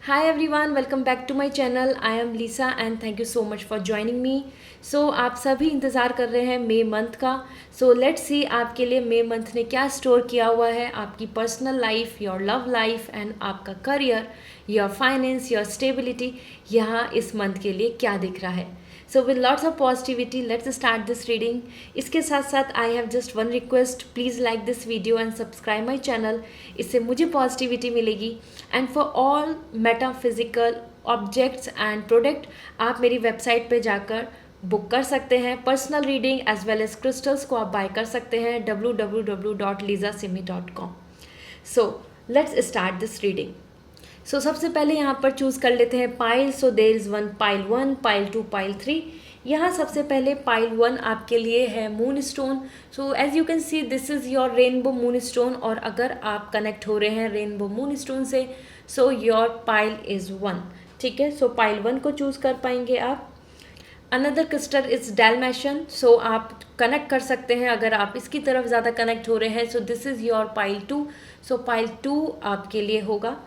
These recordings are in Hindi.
Hi everyone, welcome back to my channel. I am Lisa and thank you so much for joining me. So आप सभी इंतज़ार कर रहे हैं मई मंथ का. So let's see आपके लिए मई मंथ ने क्या स्टोर किया हुआ है. आपकी personal life, your love life and आपका career, your finance, your stability यहाँ इस मंथ के लिए क्या दिख रहा है. So with lots of positivity, let's start this reading. इसके साथ साथ I have just one request. Please like this video and subscribe my channel. इससे मुझे पॉजिटिविटी मिलेगी. And for all metaphysical objects and product आप मेरी वेबसाइट पे जाकर बुक कर सकते हैं. Personal reading as well as crystals को आप बाय कर सकते हैं www.lizasimi.com. So let's start this reading. So सबसे पहले यहाँ पर चूज़ कर लेते हैं pile. So there is one pile 1, pile 2, pile 3. यहाँ सबसे पहले पाइल 1 आपके लिए है moon stone. So as you can see this is your rainbow moon stone. और अगर आप कनेक्ट हो रहे हैं रेनबो मून स्टोन से सो योर पाइल इज़ 1. ठीक है, सो पाइल 1 को चूज़ कर पाएंगे आप. Another crystal is dalmatian. So आप कनेक्ट कर सकते हैं अगर आप इसकी तरफ ज़्यादा कनेक्ट हो रहे हैं. So this is your pile 2. So pile 2 आपके लिए होगा.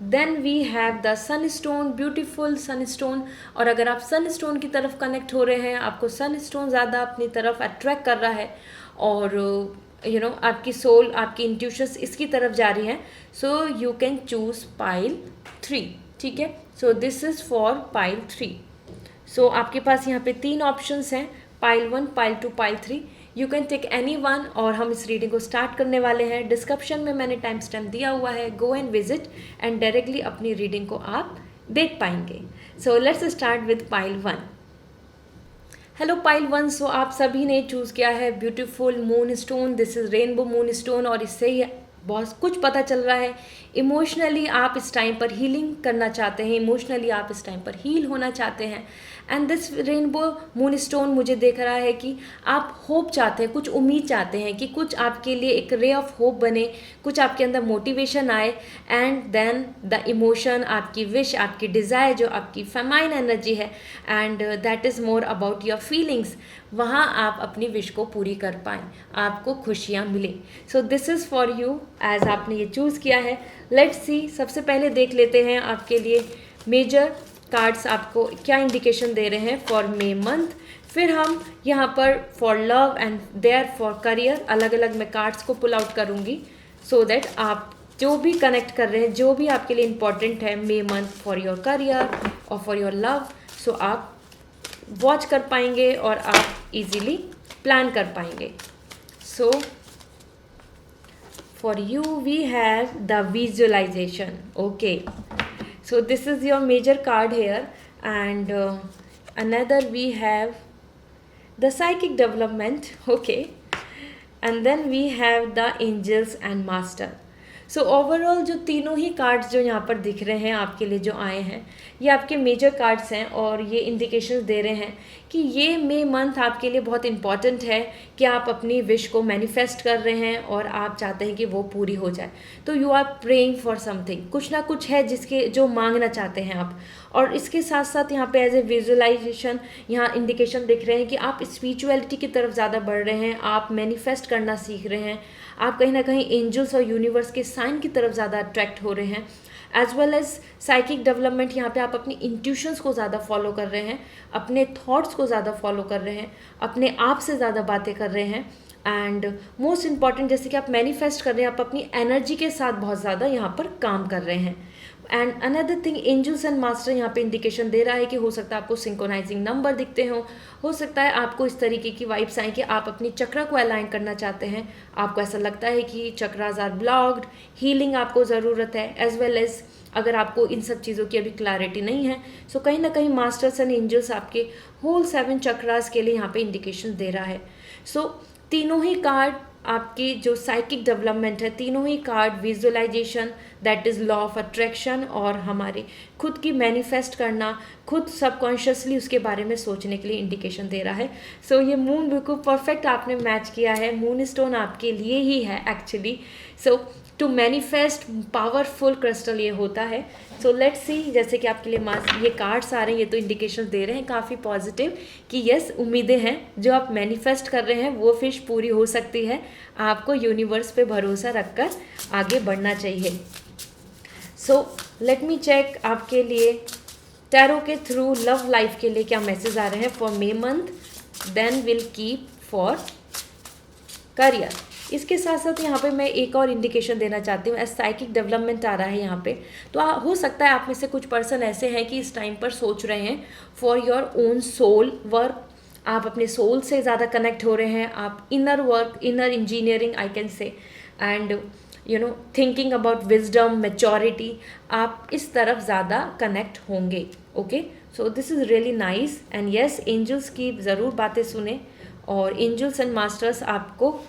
Then we have the sunstone, beautiful sunstone. और अगर आप सनस्टोन की तरफ कनेक्ट हो रहे हैं, आपको सनस्टोन ज़्यादा अपनी तरफ अट्रैक्ट कर रहा है और आपकी सोल, आपकी इंट्यूशंस इसकी तरफ जा रही हैं, so you can choose pile 3. ठीक है, so this is for pile 3. सो आपके पास यहाँ पे 3 ऑप्शंस हैं, pile 1, pile 2, pile 3. You can take any one. और हम इस रीडिंग को स्टार्ट करने वाले हैं. डिस्क्रिप्शन में मैंने टाइम स्टैम्प दिया हुआ है. Go and visit and directly अपनी रीडिंग को आप देख पाएंगे. सो let's start with pile 1. Hello pile 1. सो आप सभी ने चूज़ किया है beautiful moon stone. This is rainbow moon stone. और इससे ही बहुत कुछ पता चल रहा है. इमोशनली आप इस टाइम पर हीलिंग करना चाहते हैं, इमोशनली आप इस टाइम पर हील होना चाहते हैं. And this rainbow moon stone मुझे देख रहा है कि आप होप चाहते हैं, कुछ उम्मीद चाहते हैं कि कुछ आपके लिए एक रे ऑफ होप बने, कुछ आपके अंदर मोटिवेशन आए. एंड देन द इमोशन, आपकी विश, आपकी डिज़ायर, जो आपकी फेमाइन एनर्जी है, and that is more about your feelings, वहाँ आप अपनी विश को पूरी कर पाएँ, आपको खुशियाँ मिले. So this is for you as आपने ये चूज़ किया है. लेट्स सी, सबसे पहले देख लेते हैं आपके लिए मेजर कार्ड्स आपको क्या इंडिकेशन दे रहे हैं फॉर मे मंथ. फिर हम यहाँ पर for love and there for career अलग अलग मैं कार्ड्स को पुल आउट करूँगी सो दैट आप जो भी कनेक्ट कर रहे हैं, जो भी आपके लिए इम्पॉर्टेंट है May month for your career और फॉर योर लव, सो आप वॉच कर पाएंगे और आप इजीली प्लान कर पाएंगे. So for you we have the visualisation. Okay, so this is your major card here. And another we have the psychic development. Okay, and then we have the angels and master. So overall जो तीनों ही कार्ड्स जो यहाँ पर दिख रहे हैं आपके लिए जो आए हैं, ये आपके मेजर कार्ड्स हैं और ये इंडिकेशंस दे रहे हैं कि ये मई मंथ आपके लिए बहुत इंपॉर्टेंट है कि आप अपनी विश को मैनिफेस्ट कर रहे हैं और आप चाहते हैं कि वो पूरी हो जाए. तो you are praying for something, कुछ ना कुछ है जिसके जो मांगना चाहते हैं आप. और इसके साथ साथ यहाँ पे एज ए विजुअलाइजेशन यहाँ इंडिकेशन दिख रहे हैं कि आप स्पिरिचुअलिटी की तरफ ज़्यादा बढ़ रहे हैं, आप मैनिफेस्ट करना सीख रहे हैं, आप कहीं ना कहीं एंजल्स और यूनिवर्स के साइन की तरफ ज़्यादा अट्रैक्ट हो रहे हैं. As well as psychic development, यहाँ पे आप अपनी इंट्यूशंस को ज़्यादा फॉलो कर रहे हैं, अपने थॉट्स को ज़्यादा फॉलो कर रहे हैं, अपने आप से ज़्यादा बातें कर रहे हैं. एंड मोस्ट इम्पॉर्टेंट, जैसे कि आप मैनिफेस्ट कर रहे हैं, आप अपनी एनर्जी के साथ बहुत ज़्यादा यहाँ पर काम कर रहे हैं. And another thing, angels and master यहाँ पे इंडिकेशन दे रहा है कि हो सकता है आपको सिंक्रोनाइजिंग नंबर दिखते हो सकता है आपको इस तरीके की वाइब्स आएँ कि आप अपनी चक्रा को अलाइन करना चाहते हैं, आपको ऐसा लगता है कि चक्रास आर ब्लॉक्ड, हीलिंग आपको ज़रूरत है. एज वेल एज अगर आपको इन सब चीज़ों की अभी क्लैरिटी नहीं है, सो कहीं ना कहीं मास्टर्स एंड एंजल्स आपके होल 7 चक्रास के लिए यहाँ पे इंडिकेशन दे रहा है. सो तीनों ही कार्ड आपकी जो साइकिक डेवलपमेंट है, तीनों ही card visualisation, that is law of attraction, और हमारे खुद की मैनिफेस्ट करना, खुद सबकॉन्शियसली उसके बारे में सोचने के लिए इंडिकेशन दे रहा है. सो ये मून बिल्कुल परफेक्ट आपने मैच किया है, मून स्टोन आपके लिए ही है actually. So to manifest powerful crystal ये होता है. सो लेट्स सी, जैसे कि आपके लिए ये कार्ड्स आ रहे हैं, ये तो इंडिकेशन दे रहे हैं काफ़ी पॉजिटिव कि यस, उम्मीदें हैं जो आप मैनिफेस्ट कर रहे हैं वो फिश पूरी हो सकती है. आपको यूनिवर्स पे भरोसा रखकर आगे बढ़ना चाहिए. सो लेट मी चेक आपके लिए टैरो के थ्रू लव लाइफ के लिए क्या मैसेज आ रहे हैं for May month, then will keep for career. इसके साथ साथ यहाँ पे मैं एक और इंडिकेशन देना चाहती हूँ, एज साइकिक डेवलपमेंट आ रहा है यहाँ पे। तो हो सकता है आप में से कुछ पर्सन ऐसे हैं कि इस टाइम पर सोच रहे हैं for your own soul work, आप अपने सोल से ज़्यादा कनेक्ट हो रहे हैं, आप inner work, inner engineering I can say, and thinking about wisdom, maturity, आप इस तरफ ज़्यादा कनेक्ट होंगे। Okay, so this is really nice and yes, angels की ज़रूर बातें सुने, और एंजल्स एंड मास्टर्स आपको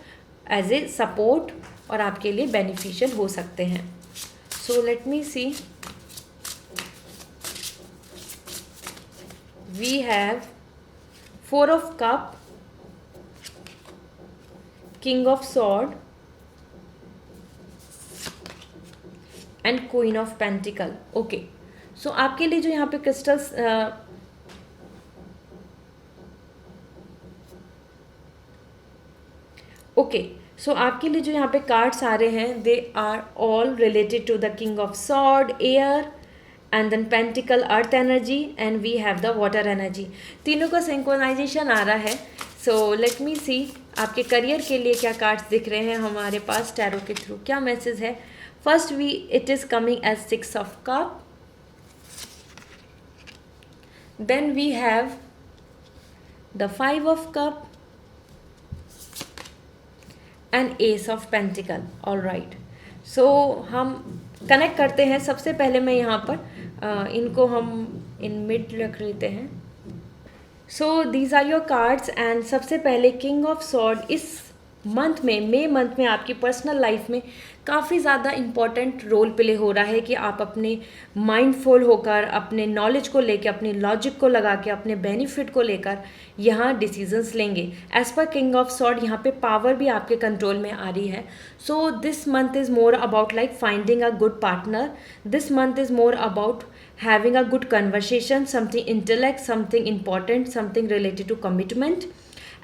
एज ए सपोर्ट और आपके लिए बेनिफिशियल हो सकते हैं। So let me see, we have 4 of Cup, King of Sword and queen of pentacle. Okay, so आपके लिए जो यहाँ पे क्रिस्टल्स ओके, सो आपके लिए जो यहाँ पे कार्ड्स आ रहे हैं, they are all related to the king of sword, air, and then pentacle earth energy, and we have the water energy. तीनों का सिंक्रोनाइजेशन आ रहा है। सो लेट मी सी आपके करियर के लिए क्या कार्ड्स दिख रहे हैं हमारे पास टैरो के थ्रू, क्या मैसेज है। First it is coming as 6 of Cup, then we have the 5 of Cup and ace of pentacle. All right, so हम कनेक्ट करते हैं। सबसे पहले मैं यहाँ पर इनको हम इन मिड रख लेते हैं। So these are your cards, and सबसे पहले किंग ऑफ सॉर्ड इस मंथ में, मे मंथ में आपकी पर्सनल लाइफ में काफ़ी ज़्यादा इम्पॉर्टेंट रोल प्ले हो रहा है कि आप अपने माइंडफुल होकर, अपने नॉलेज को लेकर, अपनी लॉजिक को लगा के, अपने बेनिफिट को लेकर यहाँ डिसीजंस लेंगे। As per king of sword यहाँ पे पावर भी आपके कंट्रोल में आ रही है। So this month is more about like finding a good partner, this month is more about having a good conversation, something intellect, something important, something related to commitment,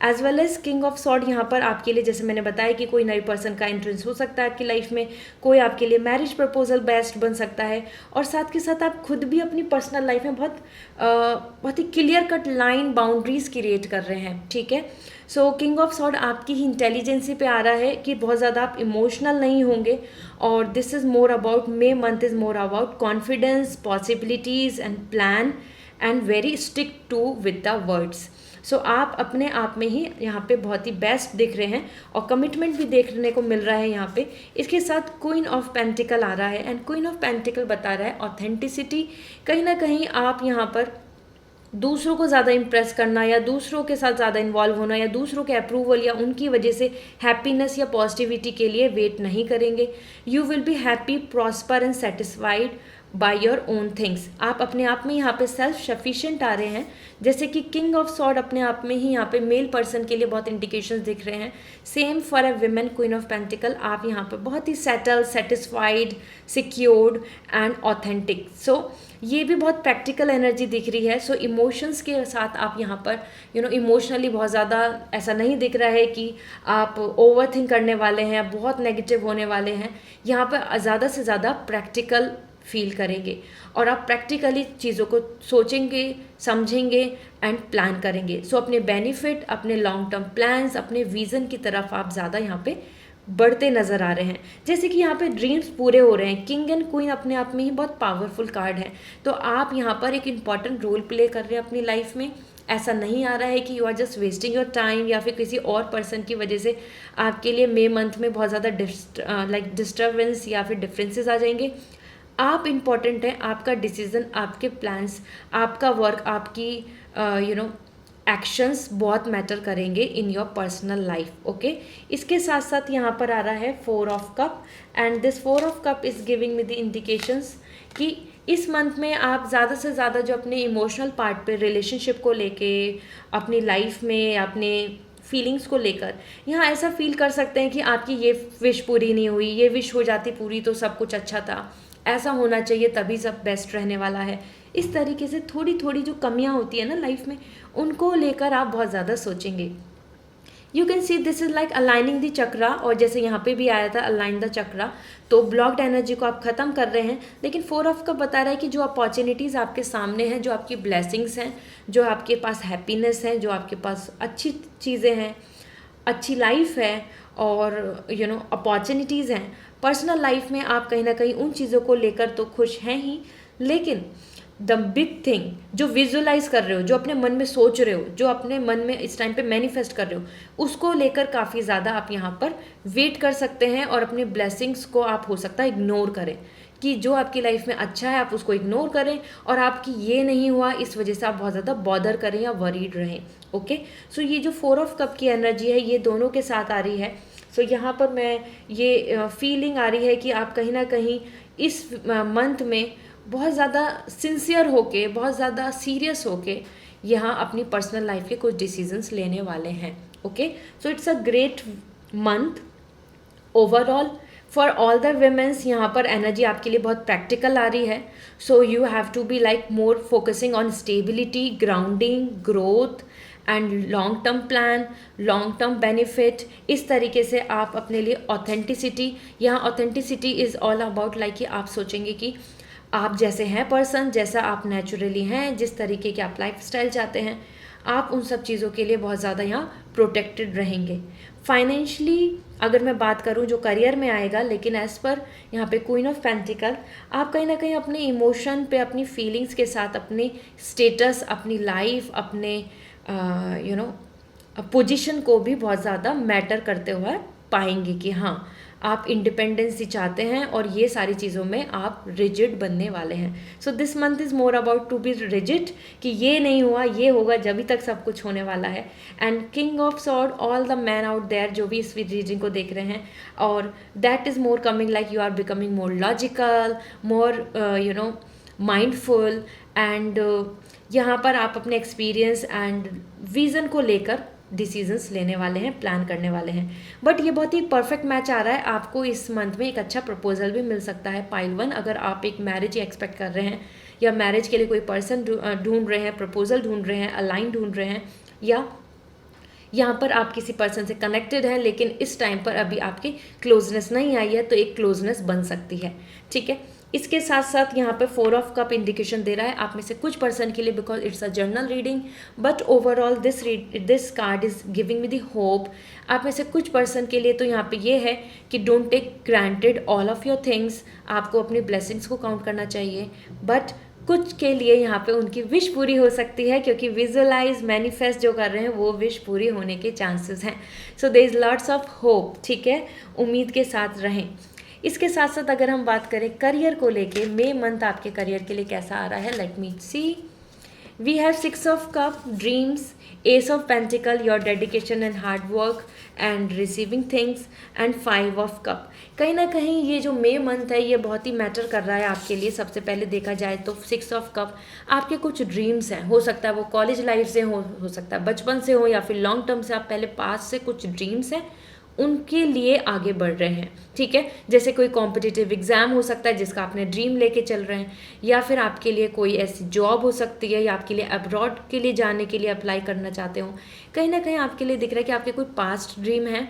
as well as king of sword यहाँ पर आपके लिए, जैसे मैंने बताया कि कोई नई पर्सन का एंट्रेंस हो सकता है आपकी लाइफ में, कोई आपके लिए मैरिज प्रपोजल बेस्ट बन सकता है, और साथ के साथ आप खुद भी अपनी पर्सनल लाइफ में बहुत ही clear cut line boundaries create कर रहे हैं। ठीक है, सो किंग ऑफ सॉर्ड आपकी ही इंटेलिजेंसी पे आ रहा है कि बहुत ज़्यादा आप इमोशनल नहीं होंगे, और this is more about, May month is more about confidence, possibilities and plan, and very stick to with the words. So आप अपने आप में ही यहाँ पे बहुत ही बेस्ट दिख रहे हैं, और कमिटमेंट भी देखने को मिल रहा है यहाँ पे। इसके साथ क्वीन ऑफ पेंटिकल आ रहा है, एंड क्वीन ऑफ पेंटिकल बता रहा है ऑथेंटिसिटी। कहीं ना कहीं आप यहाँ पर दूसरों को ज़्यादा इम्प्रेस करना, या दूसरों के साथ ज़्यादा इन्वॉल्व होना, या दूसरों के अप्रूवल या उनकी वजह से हैप्पीनेस या पॉजिटिविटी के लिए वेट नहीं करेंगे। You will be happy, prosper and satisfied by your own things. आप अपने आप में यहाँ पे सेल्फ सफिशिएंट आ रहे हैं, जैसे कि किंग ऑफ सॉर्ड अपने आप में ही यहाँ पे मेल पर्सन के लिए बहुत इंडिकेशंस दिख रहे हैं। Same for a women queen of pentacle, आप यहाँ पे बहुत ही settle, satisfied, secured and authentic. So ये भी बहुत प्रैक्टिकल एनर्जी दिख रही है। सो इमोशंस के साथ आप यहाँ पर इमोशनली बहुत ज़्यादा ऐसा नहीं दिख रहा है कि आप ओवर थिंक करने वाले हैं, बहुत नेगेटिव होने वाले हैं। यहाँ पर ज़्यादा से ज़्यादा प्रैक्टिकल फील करेंगे, और आप प्रैक्टिकली चीज़ों को सोचेंगे, समझेंगे एंड प्लान करेंगे। सो अपने बेनिफिट, अपने लॉन्ग टर्म प्लान्स, अपने विज़न की तरफ आप ज़्यादा यहाँ पे बढ़ते नज़र आ रहे हैं। जैसे कि यहाँ पे ड्रीम्स पूरे हो रहे हैं। किंग एंड क्वीन अपने आप में ही बहुत पावरफुल कार्ड है, तो आप यहाँ पर एक इम्पॉर्टेंट रोल प्ले कर रहे हैं अपनी लाइफ में। ऐसा नहीं आ रहा है कि you are just wasting your time, या फिर किसी और पर्सन की वजह से आपके लिए मे मंथ में बहुत ज़्यादा डिस्टर्बेंस या फिर डिफरेंसेस आ जाएंगे। आप इम्पॉर्टेंट हैं, आपका डिसीजन, आपके प्लान्स, आपका वर्क, आपकी एक्शंस बहुत मैटर करेंगे in your personal life. Okay, इसके साथ साथ यहाँ पर आ रहा है 4 of Cup, and this 4 of Cup is giving me the indications कि इस मंथ में आप ज़्यादा से ज़्यादा जो अपने इमोशनल पार्ट पे, रिलेशनशिप को लेके, अपनी लाइफ में, अपने फीलिंग्स को लेकर यहाँ ऐसा फील कर सकते हैं कि आपकी ये विश पूरी नहीं हुई, ये विश हो जाती पूरी तो सब कुछ अच्छा था, ऐसा होना चाहिए तभी सब बेस्ट रहने वाला है। इस तरीके से थोड़ी थोड़ी जो कमियां होती है ना लाइफ में, उनको लेकर आप बहुत ज़्यादा सोचेंगे। You can see this is like aligning the chakra, और जैसे यहाँ पे भी आया था अलाइन द चक्रा, तो ब्लॉक्ड एनर्जी को आप ख़त्म कर रहे हैं। लेकिन 4 ऑफ कप बता रहा है कि जो अपॉर्चुनिटीज़ आपके सामने हैं, जो आपकी ब्लेसिंग्स हैं, जो आपके पास हैप्पीनेस है, जो आपके पास अच्छी चीज़ें हैं, अच्छी लाइफ है, और अपॉर्चुनिटीज़ हैं पर्सनल लाइफ में, आप कहीं ना कहीं उन चीज़ों को लेकर तो खुश हैं ही, लेकिन द बिग थिंग जो विजुअलाइज कर रहे हो, जो अपने मन में सोच रहे हो, जो अपने मन में इस टाइम पे मैनिफेस्ट कर रहे हो, उसको लेकर काफ़ी ज़्यादा आप यहाँ पर वेट कर सकते हैं, और अपने ब्लेसिंग्स को आप हो सकता है इग्नोर करें, कि जो आपकी लाइफ में अच्छा है आप उसको इग्नोर करें, और आपकी ये नहीं हुआ इस वजह से आप बहुत ज़्यादा बॉदर करें या वरीड रहें। ओके, सो ये जो 4 ऑफ कप की एनर्जी है ये दोनों के साथ आ रही है। सो यहाँ पर मैं ये फीलिंग आ रही है कि आप कहीं ना कहीं इस मंथ में बहुत ज़्यादा सिंसियर होके, बहुत ज़्यादा सीरियस होके यहाँ अपनी पर्सनल लाइफ के कुछ डिसीजंस लेने वाले हैं। Okay, so it's a great month overall for all the women's. यहाँ पर एनर्जी आपके लिए बहुत प्रैक्टिकल आ रही है। So you have to be like more focusing on stability, grounding, growth and long term plan, long term benefit. इस तरीके से आप अपने लिए ऑथेंटिसिटी, यहाँ authenticity is all about like कि आप सोचेंगे कि आप जैसे हैं पर्सन, जैसा आप नेचुरली हैं, जिस तरीके की आप लाइफ स्टाइल चाहते हैं, आप उन सब चीज़ों के लिए बहुत ज़्यादा यहाँ प्रोटेक्टेड रहेंगे। फाइनेंशली अगर मैं बात करूँ जो करियर में आएगा, लेकिन एज पर यहाँ पे क्वीन ऑफ पेंटिकल, आप कहीं ना कहीं अपने इमोशन पे, अपनी फीलिंग्स के साथ, अपने स्टेटस, अपनी लाइफ, अपने पोजीशन को भी बहुत ज़्यादा मैटर करते हुए पाएंगे कि हाँ आप इंडिपेंडेंसी चाहते हैं, और ये सारी चीज़ों में आप रिजिड बनने वाले हैं। So this month is more about to be rigid, कि ये नहीं हुआ ये होगा, जब तक सब कुछ होने वाला है। And king of sword, all the man out there जो भी इस रीडिंग को देख रहे हैं, और that is more coming like you are becoming more logical, more mindful, and यहाँ पर आप अपने एक्सपीरियंस एंड विज़न को लेकर डिसीजंस लेने वाले हैं, प्लान करने वाले हैं। बट ये बहुत ही परफेक्ट मैच आ रहा है, आपको इस मंथ में एक अच्छा प्रपोजल भी मिल सकता है पाइल 1। अगर आप एक मैरिज एक्सपेक्ट कर रहे हैं, या मैरिज के लिए कोई पर्सन ढूंढ रहे हैं, प्रपोजल ढूंढ रहे हैं, अलाइन ढूंढ रहे हैं, या यहाँ पर आप किसी पर्सन से कनेक्टेड हैं लेकिन इस टाइम पर अभी आपकी क्लोजनेस नहीं आई है, तो एक क्लोजनेस बन सकती है। ठीक है, इसके साथ साथ यहाँ पे 4 ऑफ कप इंडिकेशन दे रहा है आप में से कुछ पर्सन के लिए, because it's a journal reading, but overall this card is giving me the hope. आप में से कुछ पर्सन के लिए तो यहाँ पे ये है कि don't take granted all of your things, आपको अपनी ब्लेसिंग्स को काउंट करना चाहिए। बट कुछ के लिए यहाँ पे उनकी विश पूरी हो सकती है, क्योंकि विजुअलाइज मैनिफेस्ट जो कर रहे हैं वो विश पूरी होने के चांसेस हैं। So there is lots of hope. ठीक है, उम्मीद के साथ रहें। इसके साथ साथ अगर हम बात करें करियर को लेके, मई मंथ आपके करियर के लिए कैसा आ रहा है, let me see. We have 6 of cup, dreams, ace of pentacle, your dedication and hard work and receiving things, and 5 of cup. कहीं ना कहीं ये जो मई मंथ है ये बहुत ही मैटर कर रहा है आपके लिए। सबसे पहले देखा जाए तो 6 ऑफ कप आपके कुछ ड्रीम्स हैं, हो सकता है वो कॉलेज लाइफ से हो सकता है बचपन से हो, या फिर लॉन्ग टर्म से आप पहले पास से कुछ ड्रीम्स हैं उनके लिए आगे बढ़ रहे हैं। ठीक है, जैसे कोई कॉम्पिटिटिव एग्जाम हो सकता है जिसका आपने ड्रीम लेके चल रहे हैं, या फिर आपके लिए कोई ऐसी जॉब हो सकती है, या आपके लिए अब्रॉड के लिए जाने के लिए अप्लाई करना चाहते हो। कहीं ना कहीं आपके लिए दिख रहा है कि आपके कोई पास्ट ड्रीम है,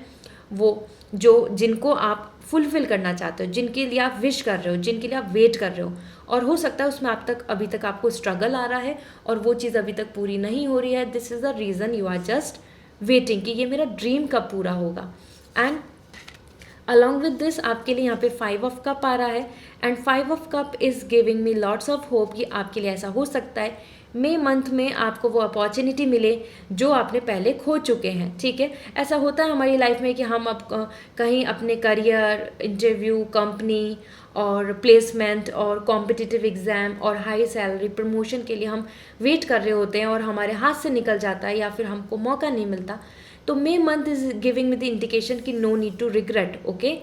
वो जिनको आप फुलफिल करना चाहते हो, जिनके लिए आप विश कर रहे हो, जिनके लिए आप वेट कर रहे हो, और हो सकता है उसमें अभी तक आपको स्ट्रगल आ रहा है और वो चीज़ अभी तक पूरी नहीं हो रही है। This is the reason you are just waiting कि ये मेरा ड्रीम कब पूरा होगा। एंड अलॉन्ग विद दिस आपके लिए यहाँ पे 5 ऑफ कप आ रहा है, and 5 of cup is giving me lots of hope कि आपके लिए ऐसा हो सकता है मई मंथ में आपको वो अपॉर्चुनिटी मिले जो आपने पहले खो चुके हैं। ठीक है, ऐसा होता है हमारी लाइफ में कि हम अब कहीं अपने करियर, इंटरव्यू, कंपनी और प्लेसमेंट और कॉम्पिटिटिव एग्ज़ाम और हाई सैलरी प्रमोशन के लिए हम वेट कर रहे होते हैं और हमारे हाथ से निकल जाता है या फिर हमको मौका नहीं मिलता। तो May month is giving me the indication कि no need to regret. Okay,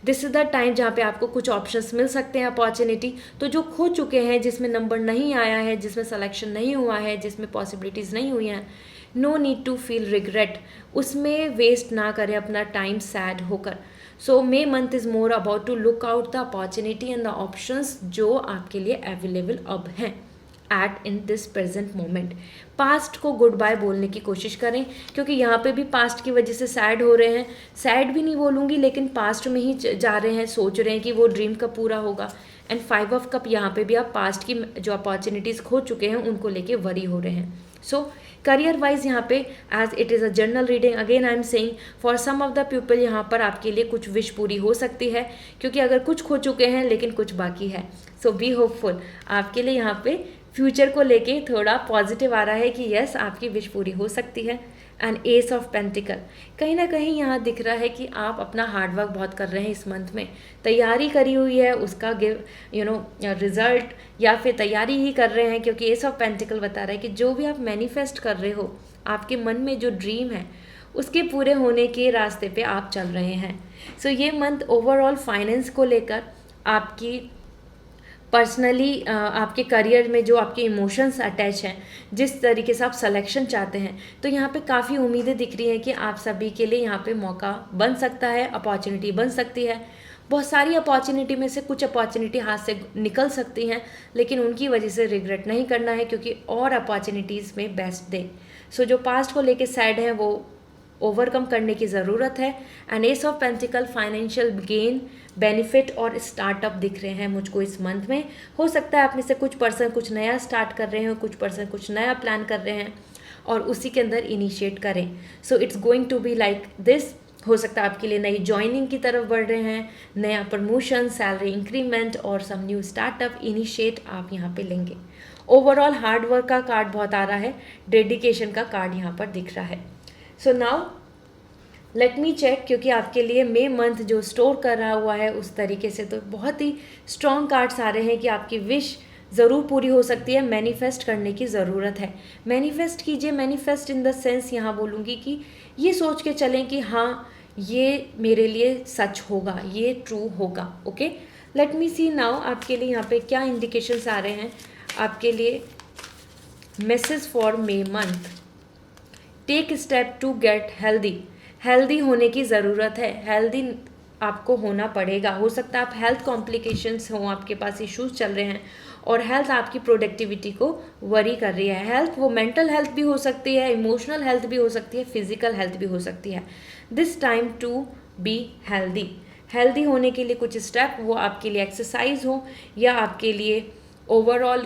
this is the time जहाँ पे आपको कुछ ऑप्शंस मिल सकते हैं, अपॉर्चुनिटी। तो जो खो चुके हैं, जिसमें नंबर नहीं आया है, जिसमें सिलेक्शन नहीं हुआ है, जिसमें पॉसिबिलिटीज़ नहीं हुई हैं, no need to feel regret, उसमें वेस्ट ना करें अपना टाइम सैड होकर। So May month is more about to look out the opportunity and the options जो आपके लिए अवेलेबल अब हैं। At in this present moment. Past को गुड बाय बोलने की कोशिश करें, क्योंकि यहाँ पे भी पास्ट की वजह से सैड हो रहे हैं। सैड भी नहीं बोलूँगी, लेकिन पास्ट में ही जा रहे हैं, सोच रहे हैं कि वो ड्रीम कब पूरा होगा। एंड 5 ऑफ कप, यहाँ पे भी आप पास्ट की जो अपॉर्चुनिटीज़ खो चुके हैं उनको लेके वरी हो रहे हैं। सो करियर वाइज यहाँ पे, as it is a general reading, again I am saying for some of the people यहाँ पर आपके लिए कुछ विश पूरी हो सकती है, क्योंकि अगर कुछ खो चुके हैं लेकिन कुछ बाकी है। सो बी होपफुल, आपके लिए यहाँ पे फ्यूचर को लेके थोड़ा पॉजिटिव आ रहा है कि यस आपकी विश पूरी हो सकती है। एंड एस ऑफ पेंटिकल, कहीं ना कहीं यहाँ दिख रहा है कि आप अपना हार्डवर्क बहुत कर रहे हैं इस मंथ में, तैयारी करी हुई है, उसका रिजल्ट या फिर तैयारी ही कर रहे हैं, क्योंकि एस ऑफ पेंटिकल बता रहा है कि जो भी आप मैनिफेस्ट कर रहे हो, आपके मन में जो ड्रीम है उसके पूरे होने के रास्ते पे आप चल रहे हैं। सो ये मंथ ओवरऑल फाइनेंस को लेकर, आपकी पर्सनली आपके करियर में जो आपके इमोशंस अटैच हैं, जिस तरीके से आप सिलेक्शन चाहते हैं, तो यहाँ पे काफ़ी उम्मीदें दिख रही हैं कि आप सभी के लिए यहाँ पे मौका बन सकता है, अपॉर्चुनिटी बन सकती है। बहुत सारी अपॉर्चुनिटी में से कुछ अपॉर्चुनिटी हाथ से निकल सकती हैं, लेकिन उनकी वजह से रिग्रेट नहीं करना है, क्योंकि और अपॉर्चुनिटीज़ में बेस्ट दें। सो जो पास्ट को लेके सैड है वो ओवरकम करने की ज़रूरत है। And ace of pentacle, financial gain, benefit और स्टार्टअप दिख रहे हैं मुझको इस मंथ में। हो सकता है आप में से कुछ पर्सन कुछ नया स्टार्ट कर रहे हो, कुछ पर्सन कुछ नया प्लान कर रहे हैं और उसी के अंदर इनिशिएट करें। So it's going to be like this. हो सकता है आपके लिए नई ज्वाइनिंग की तरफ बढ़ रहे हैं, नया प्रमोशन, सैलरी इंक्रीमेंट और सम न्यू स्टार्टअप इनिशिएट आप यहाँ पे लेंगे। ओवरऑल हार्डवर्क का कार्ड बहुत आ रहा है, डेडिकेशन का कार्ड यहाँ पर दिख रहा है। So now let me check, क्योंकि आपके लिए मई मंथ जो स्टोर कर रहा हुआ है उस तरीके से तो बहुत ही स्ट्रॉन्ग कार्ड्स आ रहे हैं कि आपकी विश ज़रूर पूरी हो सकती है। मैनिफेस्ट करने की ज़रूरत है, मैनिफेस्ट कीजिए। मैनिफेस्ट इन द सेंस यहाँ बोलूँगी कि ये सोच के चलें कि हाँ ये मेरे लिए सच होगा, ये ट्रू होगा। ओके, लेट मी सी नाउ आपके लिए यहाँ पे क्या इंडिकेशंस आ रहे हैं आपके लिए। Message for May month, take step to get healthy. Healthy होने की ज़रूरत है, हेल्दी आपको होना पड़ेगा। हो सकता है आप हेल्थ कॉम्प्लिकेशंस हों, आपके पास इश्यूज चल रहे हैं और हेल्थ आपकी प्रोडक्टिविटी को वरी कर रही है। हेल्थ वो मेंटल हेल्थ भी हो सकती है, इमोशनल हेल्थ भी हो सकती है, फिजिकल हेल्थ भी हो सकती है। This time to be healthy. Healthy होने के लिए कुछ स्टेप, वो आपके लिए एक्सरसाइज हो या आपके लिए ओवरऑल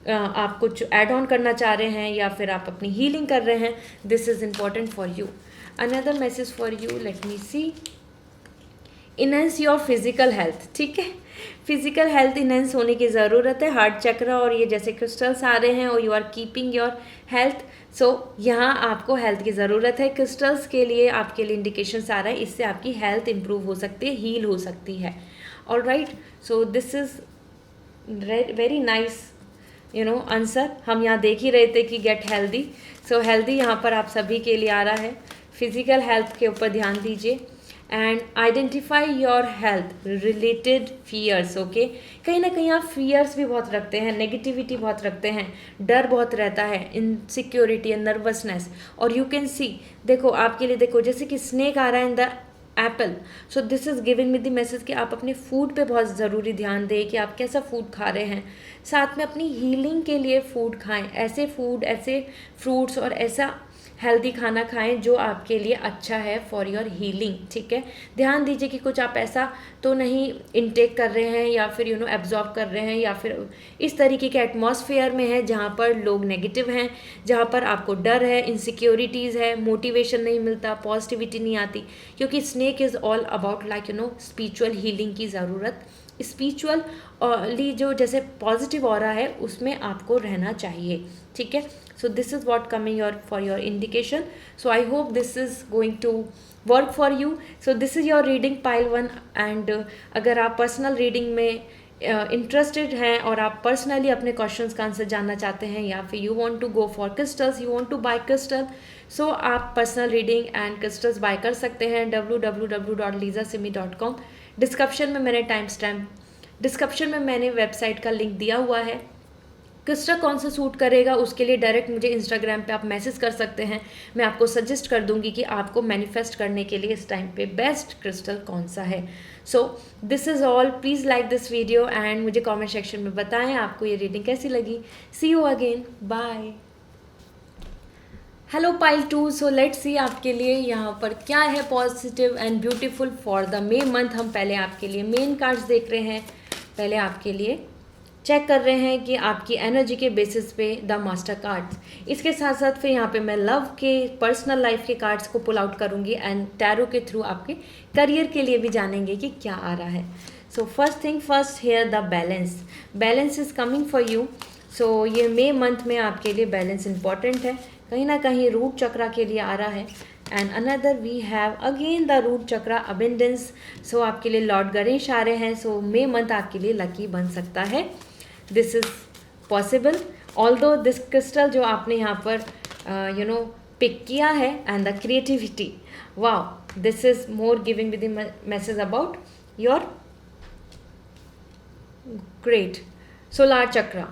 आप कुछ ऐड ऑन करना चाह रहे हैं या फिर आप अपनी हीलिंग कर रहे हैं, this is important for you. Another message for you, let me see, enhance your physical health. ठीक है, फिजिकल हेल्थ इनहेंस होने की ज़रूरत है। हार्ट चक्र और ये जैसे क्रिस्टल्स आ रहे हैं और you are keeping your health. So यहाँ आपको हेल्थ की ज़रूरत है। क्रिस्टल्स के लिए आपके लिए इंडिकेशंस आ रहा है, इससे आपकी हेल्थ इंप्रूव हो सकती है, हील हो सकती है। Alright, so this is very nice answer. हम यहाँ देख ही रहे थे कि गेट हेल्दी। सो हेल्दी यहाँ पर आप सभी के लिए आ रहा है। फिजिकल हेल्थ के ऊपर ध्यान दीजिए and identify your health related fears. Okay, कहीं ना कहीं आप फियर्स भी बहुत रखते हैं, नेगेटिविटी बहुत रखते हैं, डर बहुत रहता है, इनसिक्योरिटी एंड नर्वसनेस। और यू कैन सी, देखो आपके लिए, देखो जैसे कि स्नेक आ रहा है in the Apple. So this is giving me the message कि आप अपने फूड पे बहुत ज़रूरी ध्यान दें कि आप कैसा फूड खा रहे हैं। साथ में अपनी हीलिंग के लिए फूड खाएं, ऐसे फूड, ऐसे फ्रूट्स और ऐसा हेल्दी खाना खाएं जो आपके लिए अच्छा है फॉर योर हीलिंग। ठीक है, ध्यान दीजिए कि कुछ आप ऐसा तो नहीं इनटेक कर रहे हैं या फिर एब्जॉर्ब कर रहे हैं या फिर इस तरीके के एटमॉस्फेयर में है जहाँ पर लोग नेगेटिव हैं, जहाँ पर आपको डर है, इनसिक्योरिटीज़ है, मोटिवेशन नहीं मिलता, पॉजिटिविटी नहीं आती। क्योंकि snake is all about like spiritual healing की ज़रूरत, स्पिरिचुअली जो जैसे पॉजिटिव ऑरा है उसमें आपको रहना चाहिए। ठीक है, so this is what coming for your indication. So I hope this is going to work for you. So this is your reading pile 1 and अगर आप पर्सनल रीडिंग में इंटरेस्टेड हैं और आप पर्सनली अपने क्वेश्चंस का आंसर जानना चाहते हैं या फिर you want to go for crystals, you want to buy crystal, so आप personal reading and crystals buy कर सकते हैं www.lizasimi.com। डिस्क्रिप्शन में मैंने वेबसाइट का लिंक दिया हुआ है। क्रिस्टल कौन सा सूट करेगा उसके लिए डायरेक्ट मुझे इंस्टाग्राम पे आप मैसेज कर सकते हैं, मैं आपको सजेस्ट कर दूंगी कि आपको मैनिफेस्ट करने के लिए इस टाइम पे बेस्ट क्रिस्टल कौन सा है. So this is all. Please like this video and मुझे कमेंट सेक्शन में बताएं आपको ये रीडिंग कैसी लगी. See you again, bye. Hello pile 2. So let's see आपके लिए यहाँ पर क्या है positive and beautiful for the May month. हम पहले आपके लिए मेन कार्ड्स देख रहे हैं. पहले आपके लिए चेक कर रहे हैं कि आपकी एनर्जी के बेसिस पे द मास्टर कार्ड्स. इसके साथ साथ फिर यहाँ पे मैं लव के, पर्सनल लाइफ के कार्ड्स को पुल आउट करूँगी एंड टैरो के थ्रू आपके करियर के लिए भी जानेंगे कि क्या आ रहा है. So first thing first, here the balance. Balance is coming for you. So ये मे मंथ में आपके लिए बैलेंस इंपॉर्टेंट है. कहीं ना कहीं रूट चक्रा के लिए आ रहा है. And another we have again the root chakra abundance. So आपके लिए लॉर्ड गणेश आ रहे हैं. सो मे मंथ आपके लिए लकी बन सकता है. This is possible. Although this crystal जो आपने यहाँ पर पिक किया है and the creativity, wow, this is more giving with the message about your great solar chakra.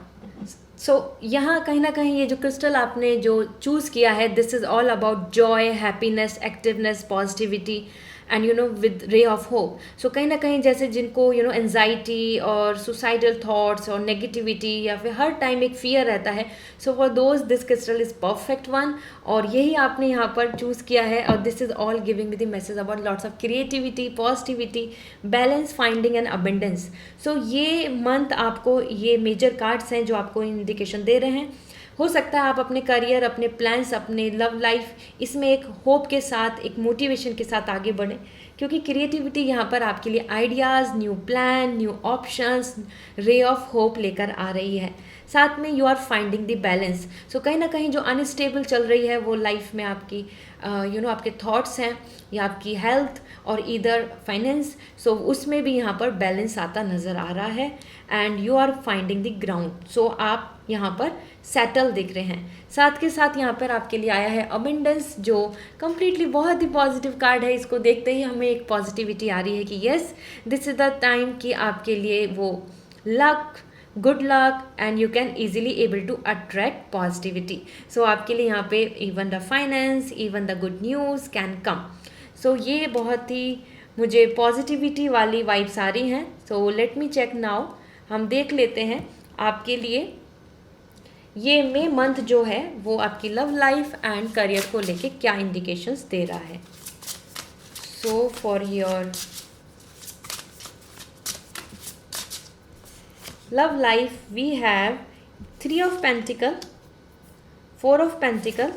So यहाँ कहीं ना कहीं ये जो क्रिस्टल आपने जो चूज़ किया है, this is all about joy, happiness, activeness, positivity and with ray of hope. So कहीं ना कहीं जैसे जिनको एंजाइटी और सुसाइडल थॉट्स और नेगेटिविटी या फिर हर टाइम एक फियर रहता है, so for those this crystal is perfect one. और यही आपने यहाँ पर चूज़ किया है. और this is all giving with the message about lots of creativity, positivity, balance, finding and abundance. So ये मंथ आपको ये मेजर कार्ड्स हैं जो आपको इंडिकेशन दे रहे हैं. हो सकता है आप अपने करियर, अपने प्लान्स, अपने लव लाइफ, इसमें एक होप के साथ, एक मोटिवेशन के साथ आगे बढ़ें, क्योंकि क्रिएटिविटी यहाँ पर आपके लिए ideas, new plan, new options, ray of hope लेकर आ रही है. साथ में you are finding the balance. So कहीं ना कहीं जो अनस्टेबल चल रही है वो लाइफ में आपकी आपके थॉट्स हैं या आपकी हेल्थ और इधर फाइनेंस, सो उसमें भी यहाँ पर बैलेंस आता नज़र आ रहा है. And you are finding the ground. So आप यहाँ पर सेटल दिख रहे हैं. साथ के साथ यहाँ पर आपके लिए आया है अबेंडेंस, जो कम्प्लीटली बहुत ही पॉजिटिव कार्ड है. इसको देखते ही हमें एक पॉजिटिविटी आ रही है कि yes, this is the time कि आपके लिए वो luck, good luck and you can easily able to attract positivity. So आपके लिए यहाँ पे even the finance, even the good news can come. So ये बहुत ही मुझे पॉजिटिविटी वाली वाइब्स आ रही हैं. So let me check now. हम देख लेते हैं आपके लिए ये मे मंथ जो है वो आपकी लव लाइफ एंड करियर को लेके क्या इंडिकेशंस दे रहा है. So for your love life we have 3 of pentacle, 4 of pentacle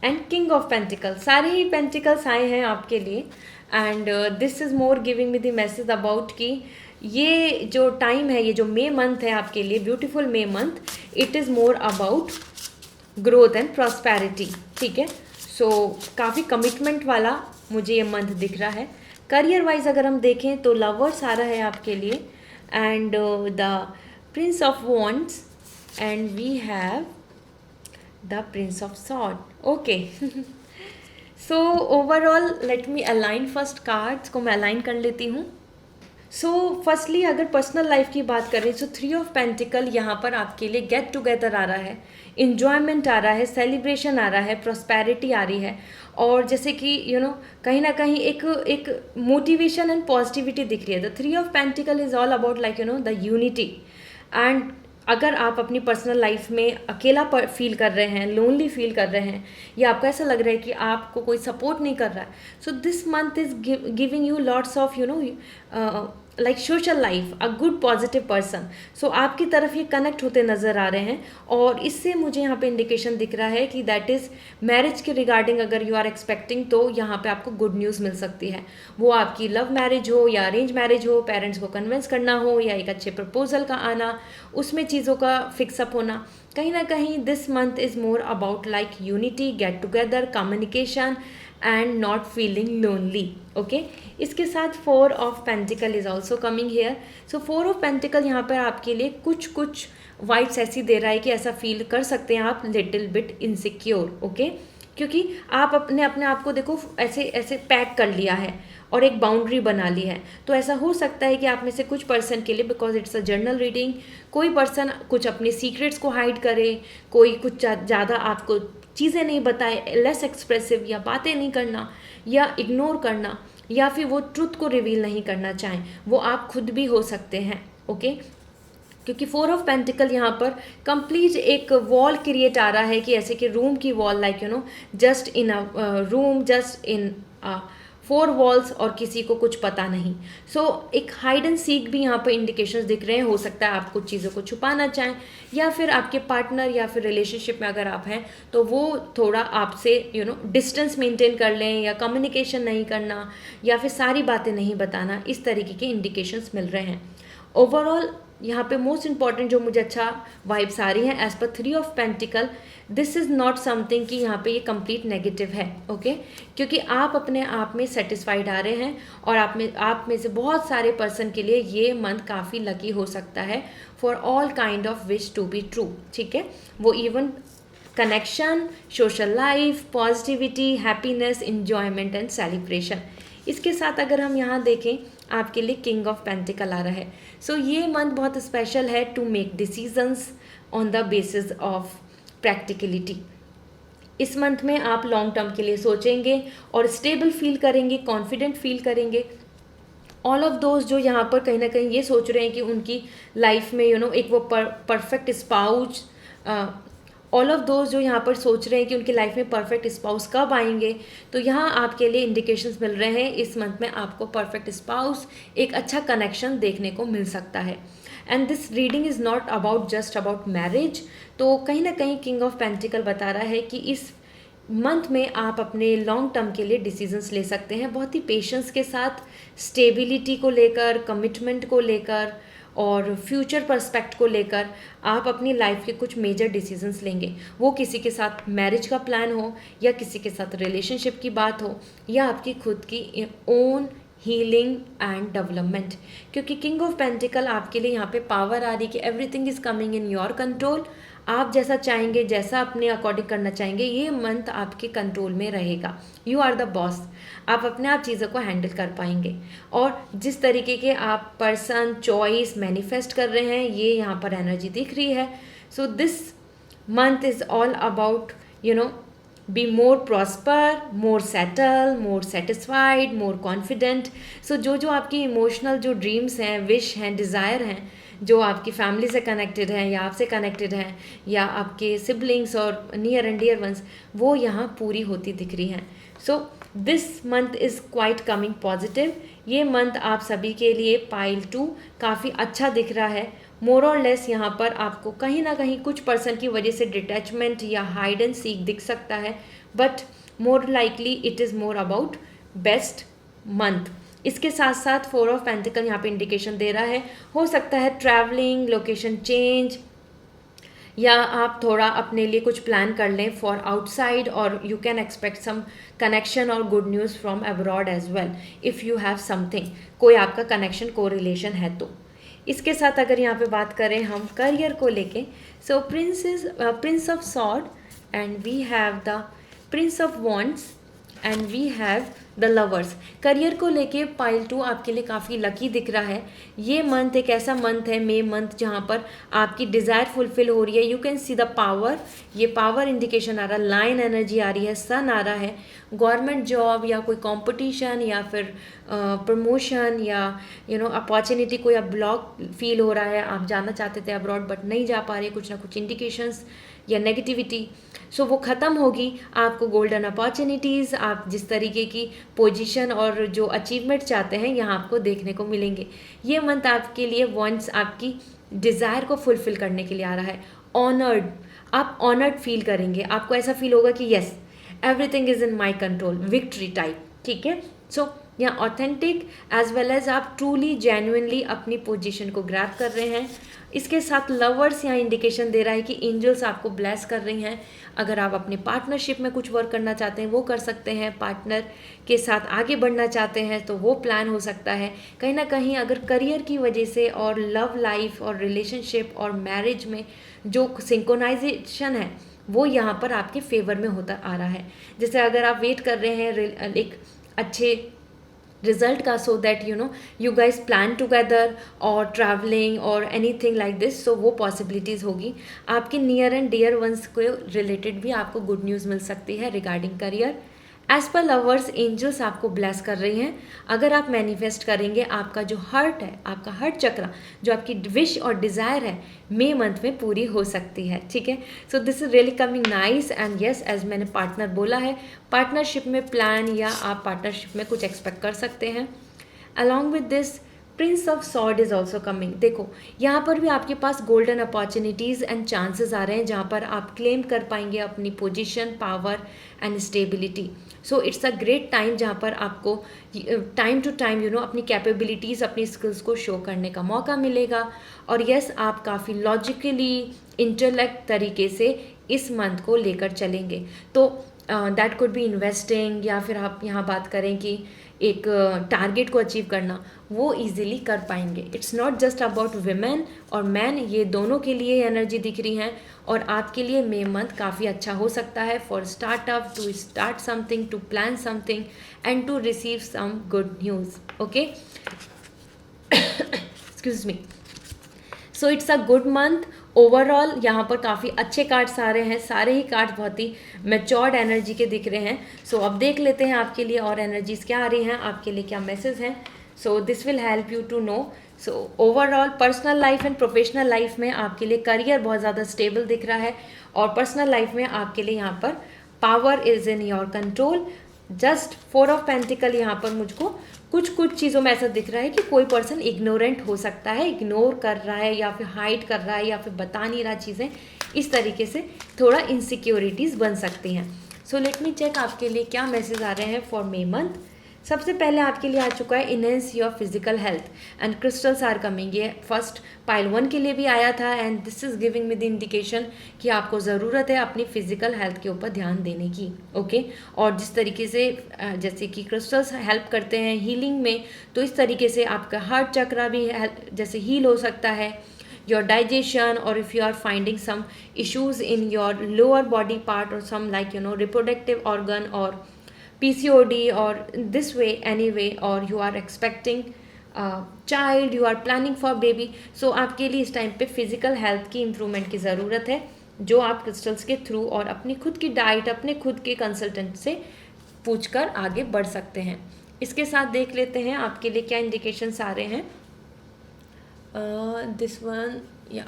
and king of pentacle. सारे ही पेंटिकल्स आए हैं आपके लिए. And this is more giving me the message about कि ये जो टाइम है, ये जो मे मंथ है आपके लिए, beautiful May month, it is more about growth and prosperity. ठीक है. सो काफ़ी कमिटमेंट वाला मुझे ये मंथ दिख रहा है. करियर वाइज अगर हम देखें तो लवर्स आ रहा है आपके लिए and the prince of wands and we have the prince of sword. Okay. So overall let me align first cards को मैं अलाइन कर लेती हूँ. सो फर्स्टली अगर पर्सनल लाइफ की बात करें, सो 3 ऑफ पेंटिकल यहाँ पर आपके लिए गेट टुगेदर आ रहा है, इन्जॉयमेंट आ रहा है, सेलिब्रेशन आ रहा है, प्रॉस्पेरिटी आ रही है. और जैसे कि कहीं ना कहीं एक मोटिवेशन एंड पॉजिटिविटी दिख रही है. The 3 of pentacle is all about like the unity. And अगर आप अपनी पर्सनल लाइफ में अकेला फील कर रहे हैं, लोनली फील कर रहे हैं, या आपको ऐसा लग रहा है कि आपको कोई सपोर्ट नहीं कर रहा है, so this month is giving you lots of like social life, a good positive person. So आपकी तरफ ये कनेक्ट होते नज़र आ रहे हैं. और इससे मुझे यहाँ पे इंडिकेशन दिख रहा है कि दैट इज़ मैरिज के रिगार्डिंग अगर यू आर एक्सपेक्टिंग, तो यहाँ पे आपको गुड न्यूज़ मिल सकती है. वो आपकी लव मैरिज हो या अरेंज मैरिज हो, पेरेंट्स को कन्विंस करना हो या एक अच्छे प्रपोजल का आना, उसमें चीज़ों का फिक्सअप होना. कहीं ना कहीं this month is more about like unity, get together, communication and not feeling lonely. Okay. इसके साथ 4 of pentacle is also coming here. So 4 of pentacle यहाँ पर आपके लिए कुछ वाइब्स ऐसी दे रहा है कि ऐसा फील कर सकते हैं आप लिटिल बिट इनसिक्योर. ओके. क्योंकि आप अपने अपने आप को देखो ऐसे ऐसे पैक कर लिया है और एक बाउंड्री बना ली है। तो ऐसा हो सकता है कि आप में से कुछ पर्सन के लिए, because it's a journal reading, कोई पर्सन कुछ अपने सीक्रेट्स को हाइड करे, कोई कुछ ज़्यादा आपको चीज़ें नहीं बताए, लेस एक्सप्रेसिव, या बातें नहीं करना या इग्नोर करना, या फिर वो ट्रुथ को रिवील नहीं करना चाहें, वो आप खुद भी हो सकते हैं। ओके, क्योंकि 4 ऑफ पेंटिकल यहाँ पर कंप्लीट एक वॉल क्रिएट आ रहा है कि ऐसे कि रूम की wall, like you know just in a room, just in 4 walls, और किसी को कुछ पता नहीं। सो एक हाइड एंड सीक भी यहाँ पर इंडिकेशंस दिख रहे हैं। हो सकता है आप कुछ चीज़ों को छुपाना चाहें, या फिर आपके पार्टनर या फिर रिलेशनशिप में अगर आप हैं तो वो थोड़ा आपसे डिस्टेंस मेंटेन कर लें, या कम्युनिकेशन नहीं करना, या फिर सारी बातें नहीं बताना। इस तरीके के इंडिकेशंस मिल रहे हैं। ओवरऑल यहाँ पे मोस्ट इंपॉर्टेंट जो मुझे अच्छा वाइब्स आ रही हैं एज पर 3 of pentacle, this is not something कि यहाँ पे ये कंप्लीट नेगेटिव है। ओके, क्योंकि आप अपने आप में सेटिस्फाइड आ रहे हैं, और आप में से बहुत सारे पर्सन के लिए ये मंथ काफ़ी लकी हो सकता है for all kind of wish to be true. ठीक है, वो even connection, social life, positivity, happiness, enjoyment and celebration. इसके साथ अगर हम यहाँ देखें, आपके लिए किंग ऑफ पेंटिकल आ रहा है। सो ये मंथ बहुत स्पेशल है to make decisions on the basis of practicality. इस मंथ में आप लॉन्ग टर्म के लिए सोचेंगे और स्टेबल फील करेंगे, कॉन्फिडेंट फील करेंगे। ऑल ऑफ दोज जो यहाँ पर कहीं ना कहीं ये सोच रहे हैं कि उनकी लाइफ में एक वो perfect spouse, all of those जो यहाँ पर सोच रहे हैं कि उनकी लाइफ में परफेक्ट स्पाउस कब आएंगे, तो यहाँ आपके लिए इंडिकेशंस मिल रहे हैं इस मंथ में आपको परफेक्ट स्पाउस, एक अच्छा कनेक्शन देखने को मिल सकता है। And this reading is not about just about marriage. तो कहीं ना कहीं किंग ऑफ पेंटिकल बता रहा है कि इस मंथ में आप अपने लॉन्ग टर्म के लिए डिसीजंस ले सकते हैं, बहुत ही पेशेंस के साथ, स्टेबिलिटी को लेकर, कमिटमेंट को लेकर और फ्यूचर पर्सपेक्ट को लेकर आप अपनी लाइफ के कुछ मेजर डिसीजंस लेंगे। वो किसी के साथ मैरिज का प्लान हो, या किसी के साथ रिलेशनशिप की बात हो, या आपकी खुद की ओन हीलिंग एंड डेवलपमेंट। क्योंकि किंग ऑफ पेंटिकल आपके लिए यहाँ पे पावर आ रही कि everything is coming in your control. आप जैसा चाहेंगे, जैसा अपने अकॉर्डिंग करना चाहेंगे, ये मंथ आपके कंट्रोल में रहेगा। You are the boss. आप अपने आप चीज़ों को हैंडल कर पाएंगे, और जिस तरीके के आप पर्सन चॉइस मैनिफेस्ट कर रहे हैं, ये यहाँ पर एनर्जी दिख रही है। So this month is all about be more prosper, more settle, more satisfied, more confident. So जो आपकी इमोशनल जो ड्रीम्स हैं, विश हैं, डिज़ायर हैं, जो आपकी फैमिली से कनेक्टेड हैं, या आपसे कनेक्टेड हैं, या आपके सिबलिंग्स और नियर एंड डियर वंस, वो यहाँ पूरी होती दिख रही हैं। So this month is quite coming positive. ये मंथ आप सभी के लिए पाइल 2 काफ़ी अच्छा दिख रहा है। मोर और लेस यहाँ पर आपको कहीं ना कहीं कुछ पर्सन की वजह से डिटैचमेंट या हाइड एंड सीक दिख सकता है, but more likely it is more about best month. इसके साथ साथ 4 ऑफ पेंटिकल यहाँ पे इंडिकेशन दे रहा है, हो सकता है ट्रैवलिंग, लोकेशन चेंज, या आप थोड़ा अपने लिए कुछ प्लान कर लें फॉर आउटसाइड, और you can expect some connection और good news from abroad as well if you have something, कोई आपका कनेक्शन को रिलेशन है तो। इसके साथ अगर यहाँ पे बात करें हम करियर को लेके, so prince of sword, and we have the prince of wands, and we have the lovers. Career को लेके पाइल 2 आपके लिए काफ़ी लकी दिख रहा है। ये मंथ एक ऐसा मंथ है, मे मंथ, जहाँ पर आपकी डिज़ायर फुलफिल हो रही है। You can see the power, ये पावर इंडिकेशन आ रहा है, लाइन एनर्जी आ रही है, सन आ रहा है, गवर्नमेंट जॉब या कोई कंपटीशन या फिर प्रमोशन या अपॉर्चुनिटी, कोई अब ब्लॉक फील हो रहा है, आप जाना चाहते थे अब्रॉड बट नहीं जा पा रहे, कुछ ना कुछ इंडिकेशंस या नेगेटिविटी, सो वो ख़त्म होगी। आपको गोल्डन अपॉर्चुनिटीज़, आप जिस तरीके की पोजीशन और जो अचीवमेंट चाहते हैं यहाँ आपको देखने को मिलेंगे। ये मंथ आपके लिए वांट्स, आपकी डिज़ायर को फुलफ़िल करने के लिए आ रहा है। ऑनर्ड, आप ऑनर्ड फील करेंगे, आपको ऐसा फील होगा कि yes everything is in my control, victory type. ठीक है, सो यहाँ ऑथेंटिक एज वेल एज आप ट्रूली जेन्युइनली अपनी पोजीशन को ग्रैब कर रहे हैं। इसके साथ लवर्स यहाँ इंडिकेशन दे रहा है कि एंजल्स आपको ब्लेस कर रही हैं। अगर आप अपने पार्टनरशिप में कुछ वर्क करना चाहते हैं वो कर सकते हैं, पार्टनर के साथ आगे बढ़ना चाहते हैं तो वो प्लान हो सकता है। कहीं ना कहीं अगर करियर की वजह से और लव लाइफ और रिलेशनशिप और मैरिज में जो सिंक्रोनाइजेशन है वो यहाँ पर आपके फेवर में होता आ रहा है। जैसे अगर आप वेट कर रहे हैं एक अच्छे रिजल्ट का, so that you guys plan together और ट्रैवलिंग और एनीथिंग लाइक दिस, सो वो पॉसिबिलिटीज़ होगी। आपके नियर एंड डियर वंस को रिलेटेड भी आपको गुड न्यूज़ मिल सकती है रिगार्डिंग करियर। एज पर लवर्स, एंजल्स आपको ब्लेस कर रही हैं। अगर आप मैनिफेस्ट करेंगे, आपका जो हर्ट है, आपका हर्ट चक्र, जो आपकी विश और डिज़ायर है, मई मंथ में पूरी हो सकती है। ठीक है, so this is really coming nice. And yes, as मैंने पार्टनर बोला है, पार्टनरशिप में प्लान या आप पार्टनरशिप में कुछ एक्सपेक्ट कर सकते हैं। Along with this, Prince of sword is also coming. देखो, यहाँ पर भी आपके पास गोल्डन अपॉर्चुनिटीज़ एंड चांसेस आ रहे हैं जहाँ पर आप क्लेम कर पाएंगे अपनी position, power and stability. So it's a great time जहाँ पर आपको टाइम टू टाइम अपनी कैपेबिलिटीज़, अपनी स्किल्स को शो करने का मौका मिलेगा। और यस, आप काफ़ी लॉजिकली, इंटेलेक्ट तरीके से इस मंथ को लेकर चलेंगे। तो दैट कुड बी इन्वेस्टिंग, या फिर आप यहाँ बात करें कि एक टारगेट को अचीव करना, वो इजीली कर पाएंगे। It's not just about women और मैन, ये दोनों के लिए एनर्जी दिख रही हैं। और आपके लिए मई मंथ काफ़ी अच्छा हो सकता है for startup, to start something, to plan something and to receive some good news. Okay, excuse me. So it's a good month overall. यहाँ पर काफ़ी अच्छे कार्ड्स आ रहे हैं, सारे ही कार्ड्स बहुत ही मैच्योर्ड एनर्जी के दिख रहे हैं। सो अब देख लेते हैं आपके लिए और एनर्जीज क्या आ रही हैं, आपके लिए क्या मैसेज हैं। So this will help you to know. So overall personal life and professional life में आपके लिए करियर बहुत ज़्यादा स्टेबल दिख रहा है, और पर्सनल लाइफ में आपके लिए यहाँ पर power is in your control. Just 4 of pentacle यहाँ पर मुझको कुछ चीज़ों में ऐसा दिख रहा है कि कोई पर्सन इग्नोरेंट हो सकता है, इग्नोर कर रहा है या फिर हाइड कर रहा है या फिर बता नहीं रहा चीज़ें। इस तरीके से थोड़ा इनसिक्योरिटीज़ बन सकती हैं। सो लेट मी चेक आपके लिए क्या मैसेज आ रहे हैं फॉर मई मंथ। सबसे पहले आपके लिए आ चुका है enhance your physical health and crystals are coming. ये फर्स्ट पाइल 1 के लिए भी आया था and this is giving me the indication कि आपको ज़रूरत है अपनी फिजिकल हेल्थ के ऊपर ध्यान देने की। ओके, और जिस तरीके से जैसे कि क्रिस्टल्स हेल्प करते हैं हीलिंग में, तो इस तरीके से आपका हार्ट चक्र भी जैसे हील हो सकता है, your digestion, or if you are finding some issues in your lower body part or some like reproductive organ or PCOD or this way anyway, or you are expecting child, you are planning for baby, so आपके लिए इस टाइम पे फिजिकल हेल्थ की इम्प्रूवमेंट की ज़रूरत है, जो आप क्रिस्टल्स के थ्रू और अपनी खुद की डाइट, अपने खुद के कंसल्टेंट से पूछकर आगे बढ़ सकते हैं। इसके साथ देख लेते हैं आपके लिए क्या इंडिकेशंस आ रहे हैं। दिस वन या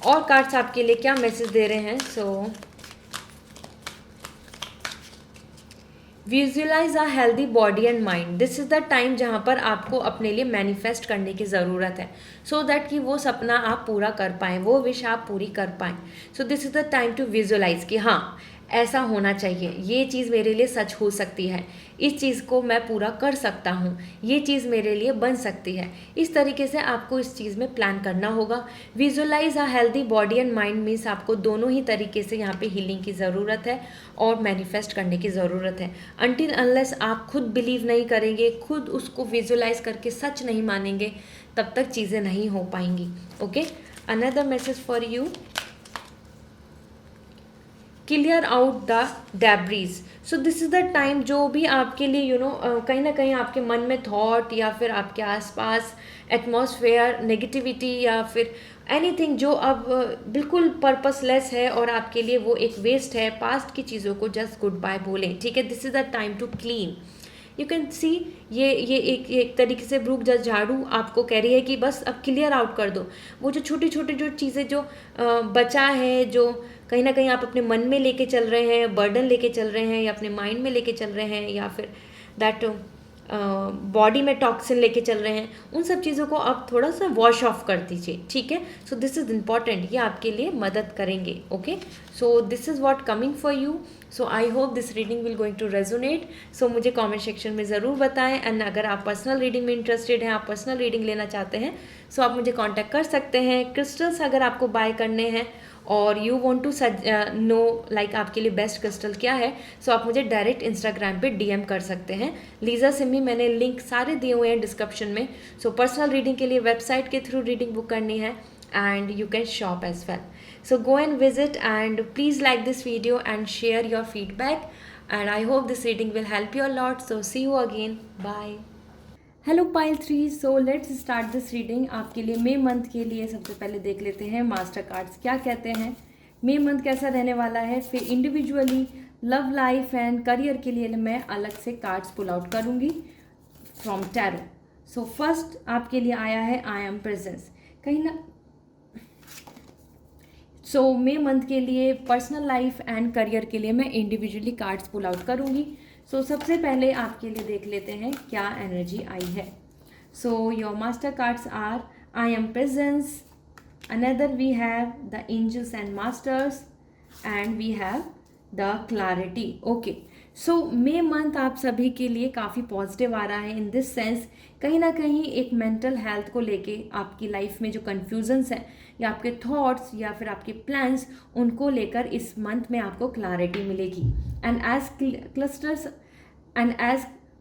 और कार्ड्स आपके लिए क्या मैसेज दे रहे हैं। So visualise a healthy body and mind. This is the time जहाँ पर आपको अपने लिए मैनिफेस्ट करने की ज़रूरत है, सो दैट कि वो सपना आप पूरा कर पाएँ, वो विश आप पूरी कर पाएँ। So this is the time to visualise कि हाँ ऐसा होना चाहिए, ये चीज़ मेरे लिए सच हो सकती है, इस चीज़ को मैं पूरा कर सकता हूँ, ये चीज़ मेरे लिए बन सकती है। इस तरीके से आपको इस चीज़ में प्लान करना होगा। Visualise a healthy body and mind means आपको दोनों ही तरीके से यहाँ पे हीलिंग की ज़रूरत है और मैनिफेस्ट करने की ज़रूरत है। अनटिल अनलेस आप खुद बिलीव नहीं करेंगे, खुद उसको विजुअलाइज करके सच नहीं मानेंगे, तब तक चीज़ें नहीं हो पाएंगी। Okay, another message for you, clear out the debris. So this is the time जो भी आपके लिए कहीं ना कहीं आपके मन में थॉट या फिर आपके आसपास एटमॉस्फेयर नेगेटिविटी या फिर एनीथिंग जो अब बिल्कुल पर्पसलेस है और आपके लिए वो एक वेस्ट है, पास्ट की चीज़ों को जस्ट गुड बाय बोलें। ठीक है, this is the time to clean. You can see ये एक तरीके से ब्रूक जस्ट झाड़ू आपको कह रही है कि बस अब क्लियर आउट कर दो वो जो छोटी छोटी जो चीज़ें जो बचा है, जो कहीं ना कहीं आप अपने मन में लेके चल रहे हैं, बर्डन लेके चल रहे हैं या अपने माइंड में लेके चल रहे हैं या फिर दैट बॉडी में टॉक्सिन लेके चल रहे हैं, उन सब चीज़ों को आप थोड़ा सा वॉश ऑफ कर दीजिए। ठीक है, सो दिस इज़ इम्पॉर्टेंट, ये आपके लिए मदद करेंगे। Okay, so this is what coming for you. So I hope this reading will going to resonate. So मुझे कमेंट सेक्शन में ज़रूर बताएं। एंड अगर आप पर्सनल रीडिंग में इंटरेस्टेड हैं, आप पर्सनल रीडिंग लेना चाहते हैं, सो आप मुझे कॉन्टैक्ट कर सकते हैं। क्रिस्टल्स अगर आपको बाय करने हैं और you want to know like आपके लिए बेस्ट क्रिस्टल क्या है, सो आप मुझे डायरेक्ट इंस्टाग्राम पे DM कर सकते हैं, लीजा सिमी। मैंने लिंक सारे दिए हुए हैं डिस्क्रिप्शन में। सो पर्सनल रीडिंग के लिए वेबसाइट के थ्रू रीडिंग बुक करनी है and you can shop as well. So go and visit, and please like this video and share your feedback, and I hope this reading will help you a lot. So see you again. Bye. Hello pile 3, so let's start this reading. आपके लिए मई मंथ के लिए सबसे पहले देख लेते हैं मास्टर कार्ड्स क्या कहते हैं. मई मंथ कैसा रहने वाला है. फिर individually love life and career के लिए मैं अलग से कार्ड्स पुल आउट करूँगी फ्रॉम टैरो. सो फर्स्ट आपके लिए आया है आई एम प्रेजेंस. कहीं ना सो मई मंथ के लिए पर्सनल लाइफ एंड करियर के लिए मैं इंडिविजुअली कार्ड्स पुल आउट करूँगी. सो सबसे पहले आपके लिए देख लेते हैं क्या एनर्जी आई है. So your master cards are I am presence, another we have the angels and masters, and we have the clarity. Okay, so May month आप सभी के लिए काफ़ी पॉजिटिव आ रहा है. इन दिस सेंस कहीं ना कहीं एक मेंटल हेल्थ को लेके आपकी लाइफ में जो कन्फ्यूजन्स हैं या आपके थॉट्स या फिर आपके प्लान्स, उनको लेकर इस मंथ में आपको क्लैरिटी मिलेगी. And as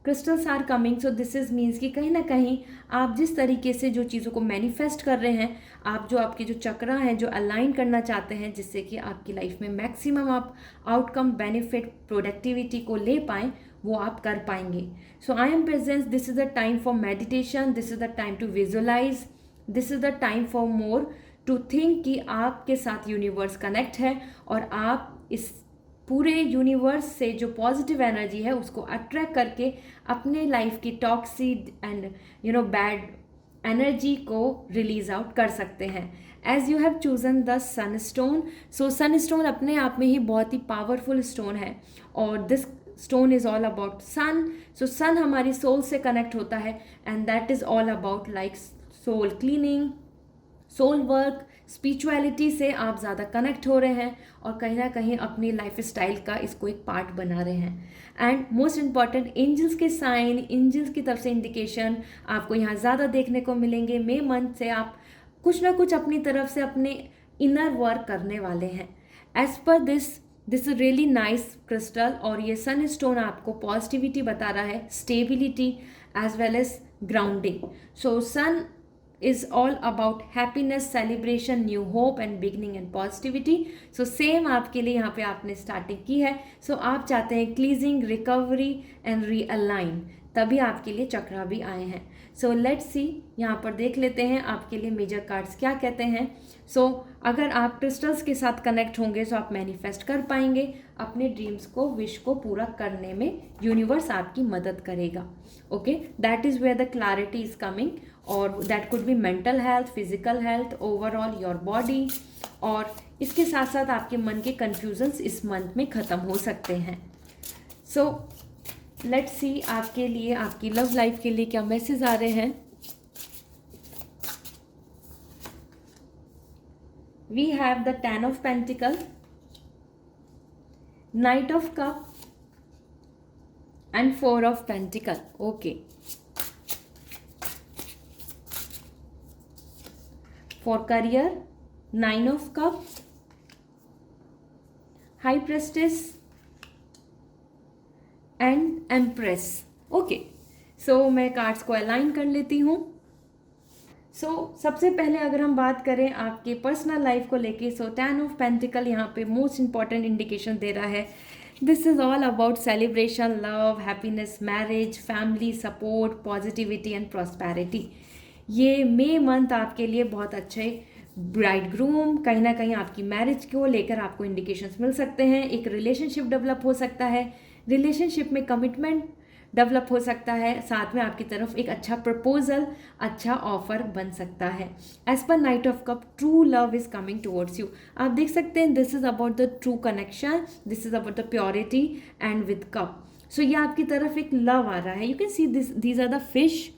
crystals are coming, so this is means कि कहीं ना कहीं आप जिस तरीके से जो चीज़ों को मैनिफेस्ट कर रहे हैं, आप जो आपके जो चक्रा हैं जो अलाइन करना चाहते हैं जिससे कि आपकी लाइफ में मैक्सिमम आप आउटकम, बेनिफिट, प्रोडक्टिविटी को ले पाएँ, वो आप कर पाएंगे. So I am presence, this is the time for meditation, this is the time to visualise, this is the time for more to think कि आपके साथ यूनिवर्स कनेक्ट है और आप इस पूरे यूनिवर्स से जो पॉजिटिव एनर्जी है उसको अट्रैक्ट करके अपने लाइफ की टॉक्सिक एंड बैड एनर्जी को रिलीज आउट कर सकते हैं. As you have chosen the sun stone, so sun stone अपने आप में ही बहुत ही पावरफुल स्टोन है और this stone is all about sun. So sun हमारी सोल से कनेक्ट होता है and that is all about like soul cleaning, soul work, spirituality से आप ज़्यादा कनेक्ट हो रहे हैं और कहीं ना कहीं अपनी लाइफ स्टाइल का इसको एक पार्ट बना रहे हैं. एंड मोस्ट इम्पॉर्टेंट, एंजल्स के साइन, एंजल्स की तरफ से इंडिकेशन आपको यहाँ ज़्यादा देखने को मिलेंगे. मई मंथ से आप कुछ ना कुछ अपनी तरफ से अपने इनर वर्क करने वाले हैं. एज पर this is really nice crystal और ये सन स्टोन आपको पॉजिटिविटी बता रहा है, stability as well as grounding. So sun is all about happiness, celebration, new hope and beginning and positivity. So same आपके लिए यहाँ पे आपने स्टार्टिंग की है. So आप चाहते हैं क्लीजिंग, रिकवरी एंड रीअलाइन, तभी आपके लिए चक्रा भी आए हैं. सो लेट्स सी, यहाँ पर देख लेते हैं आपके लिए मेजर कार्ड्स क्या कहते हैं. सो अगर आप क्रिस्टल्स के साथ कनेक्ट होंगे तो आप मैनिफेस्ट कर पाएंगे अपने ड्रीम्स को, विश को पूरा करने में यूनिवर्स आपकी मदद करेगा. Okay, that is where the clarity is coming, और that could be mental health, physical health, overall your body. और इसके साथ साथ आपके मन के कन्फ्यूजन्स इस मंथ में ख़त्म हो सकते हैं. सो लेट्स सी आपके लिए, आपकी लव लाइफ के लिए क्या मैसेज आ रहे हैं. We have the 10 of pentacle, knight of cup and 4 of pentacle. Okay, for career 9 of cup, high priestess and empress. Okay, so मैं कार्ड्स को अलाइन कर लेती हूँ. सो सबसे पहले अगर हम बात करें आपके पर्सनल लाइफ को लेके, सो 10 ऑफ पेंटिकल यहाँ पे मोस्ट इंपॉर्टेंट इंडिकेशन दे रहा है. This is all about celebration, love, happiness, marriage, family support, positivity and prosperity. ये मई मंथ आपके लिए बहुत अच्छे ब्राइड ग्रूम, कहीं ना कहीं आपकी मैरिज को लेकर आपको इंडिकेशंस मिल सकते हैं. एक रिलेशनशिप डेवलप हो सकता है, रिलेशनशिप में कमिटमेंट डेवलप हो सकता है, साथ में आपकी तरफ एक अच्छा प्रपोजल, अच्छा ऑफर बन सकता है. As per knight of cup, true love is coming towards you. आप देख सकते हैं this is about the true connection, this is about the purity and with cup. So ये आपकी तरफ एक लव आ रहा है. You can see these are the fish,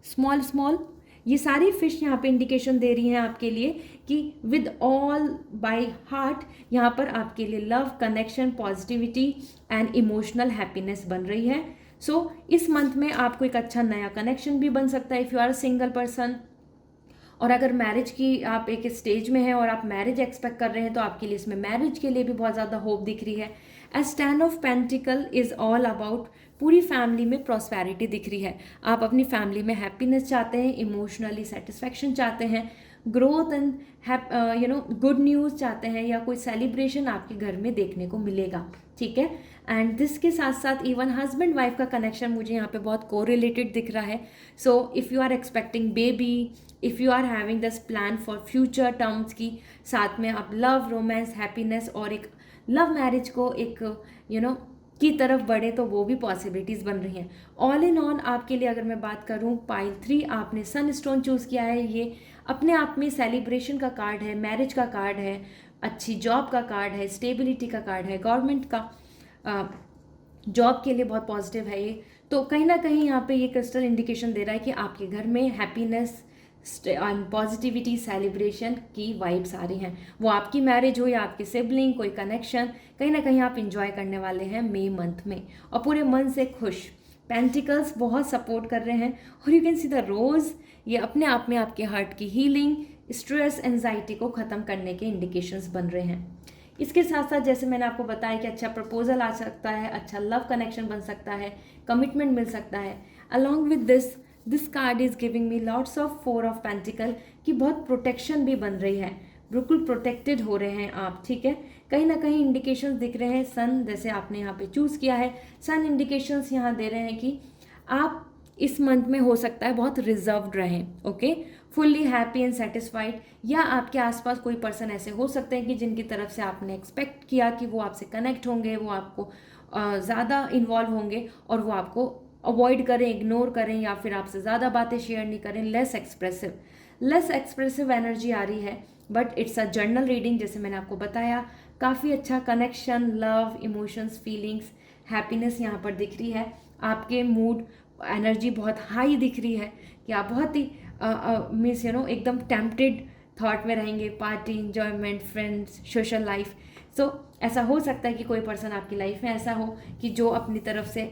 small small. ये सारी फिश यहाँ पे इंडिकेशन दे रही हैं आपके लिए कि विद ऑल बाय हार्ट यहाँ पर आपके लिए love, connection, positivity and emotional happiness बन रही है. सो इस मंथ में आपको एक अच्छा नया कनेक्शन भी बन सकता है if you are a single person. और अगर मैरिज की आप एक स्टेज में हैं और आप मैरिज एक्सपेक्ट कर रहे हैं तो आपके लिए इसमें मैरिज के लिए भी बहुत ज़्यादा होप दिख रही है. As 10 of pentacle is all about पूरी फैमिली में प्रॉस्पेरिटी दिख रही है. आप अपनी फैमिली में हैप्पीनेस चाहते हैं, इमोशनली सेटिस्फैक्शन चाहते हैं, ग्रोथ एंड गुड न्यूज़ चाहते हैं या कोई सेलिब्रेशन आपके घर में देखने को मिलेगा, ठीक है। एंड दिस के साथ साथ इवन हस्बैंड वाइफ का कनेक्शन मुझे यहाँ पे बहुत कोरिलेटेड दिख रहा है। So if you are expecting baby, if you are having this plan for future terms की, साथ में आप लव, रोमांस, हैप्पीनेस और एक लव मैरिज को एक की तरफ बढ़े, तो वो भी पॉसिबिलिटीज़ बन रही हैं। ऑल इन ऑल आपके लिए अगर मैं बात करूँ, पाइल 3 आपने सन स्टोन चूज़ किया है। ये अपने आप में सेलिब्रेशन का कार्ड है, मैरिज का कार्ड है, अच्छी जॉब का कार्ड है, स्टेबिलिटी का कार्ड है, गवर्नमेंट का जॉब के लिए बहुत पॉजिटिव है ये। तो कहीं ना कहीं यहाँ पे ये क्रिस्टल इंडिकेशन दे रहा है कि आपके घर में हैप्पीनेस, पॉजिटिविटी, सेलिब्रेशन की वाइब्स आ रही हैं। वो आपकी मैरिज हो या आपके सिबलिंग, कोई कनेक्शन, कहीं ना कहीं आप इंजॉय करने वाले हैं मई मंथ में और पूरे मन से खुश। पेंटिकल्स बहुत सपोर्ट कर रहे हैं और यू कैन सी द रोज़, ये अपने आप में आपके हार्ट की हीलिंग, स्ट्रेस, एंजाइटी को ख़त्म करने के इंडिकेशंस बन रहे हैं। इसके साथ साथ जैसे मैंने आपको बताया कि अच्छा प्रपोजल आ सकता है, अच्छा लव कनेक्शन बन सकता है, कमिटमेंट मिल सकता है। Along with this card is giving me lots of 4 of pentacle की बहुत प्रोटेक्शन भी बन रही है, बिल्कुल प्रोटेक्टेड हो रहे हैं आप, ठीक है। कहीं ना कहीं इंडिकेशंस दिख रहे हैं। सन जैसे आपने यहाँ पे चूज़ किया है, सन इंडिकेशंस यहाँ दे रहे हैं कि आप इस मंथ में हो सकता है बहुत रिजर्व्ड रहें, okay, fully happy and satisfied. या आपके आसपास कोई पर्सन ऐसे हो सकते हैं कि जिनकी तरफ से आपने एक्सपेक्ट किया कि वो आपसे कनेक्ट होंगे, वो आपको ज़्यादा इन्वॉल्व होंगे और वो आपको अवॉइड करें, इग्नोर करें या फिर आपसे ज़्यादा बातें शेयर नहीं करें, लेस एक्सप्रेसिव एनर्जी आ रही है। But it's a journal reading, जैसे मैंने आपको बताया, काफ़ी अच्छा connection, love, emotions, feelings, happiness यहाँ पर दिख रही है। आपके मूड, एनर्जी बहुत हाई दिख रही है कि आप बहुत ही मीन्स एकदम टेम्पटेड थॉट में रहेंगे, party, enjoyment, friends, social life. So ऐसा हो सकता है कि कोई पर्सन आपकी लाइफ में ऐसा हो कि जो अपनी तरफ से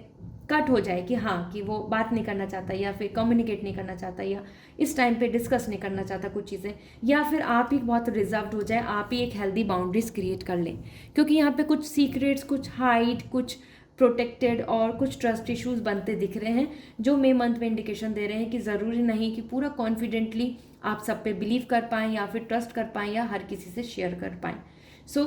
कट हो जाए कि हाँ, कि वो बात नहीं करना चाहता या फिर कम्युनिकेट नहीं करना चाहता या इस टाइम पे डिस्कस नहीं करना चाहता कुछ चीज़ें, या फिर आप ही बहुत रिजर्व्ड हो जाए, आप ही एक हेल्दी बाउंड्रीज क्रिएट कर लें। क्योंकि यहाँ पे कुछ सीक्रेट्स, कुछ हाइड, कुछ प्रोटेक्टेड और कुछ ट्रस्ट इश्यूज बनते दिख रहे हैं, जो मई मंथ में इंडिकेशन दे रहे हैं कि ज़रूरी नहीं कि पूरा कॉन्फिडेंटली आप सब पे बिलीव कर पाएँ या फिर ट्रस्ट कर पाएँ या हर किसी से शेयर कर पाएँ। सो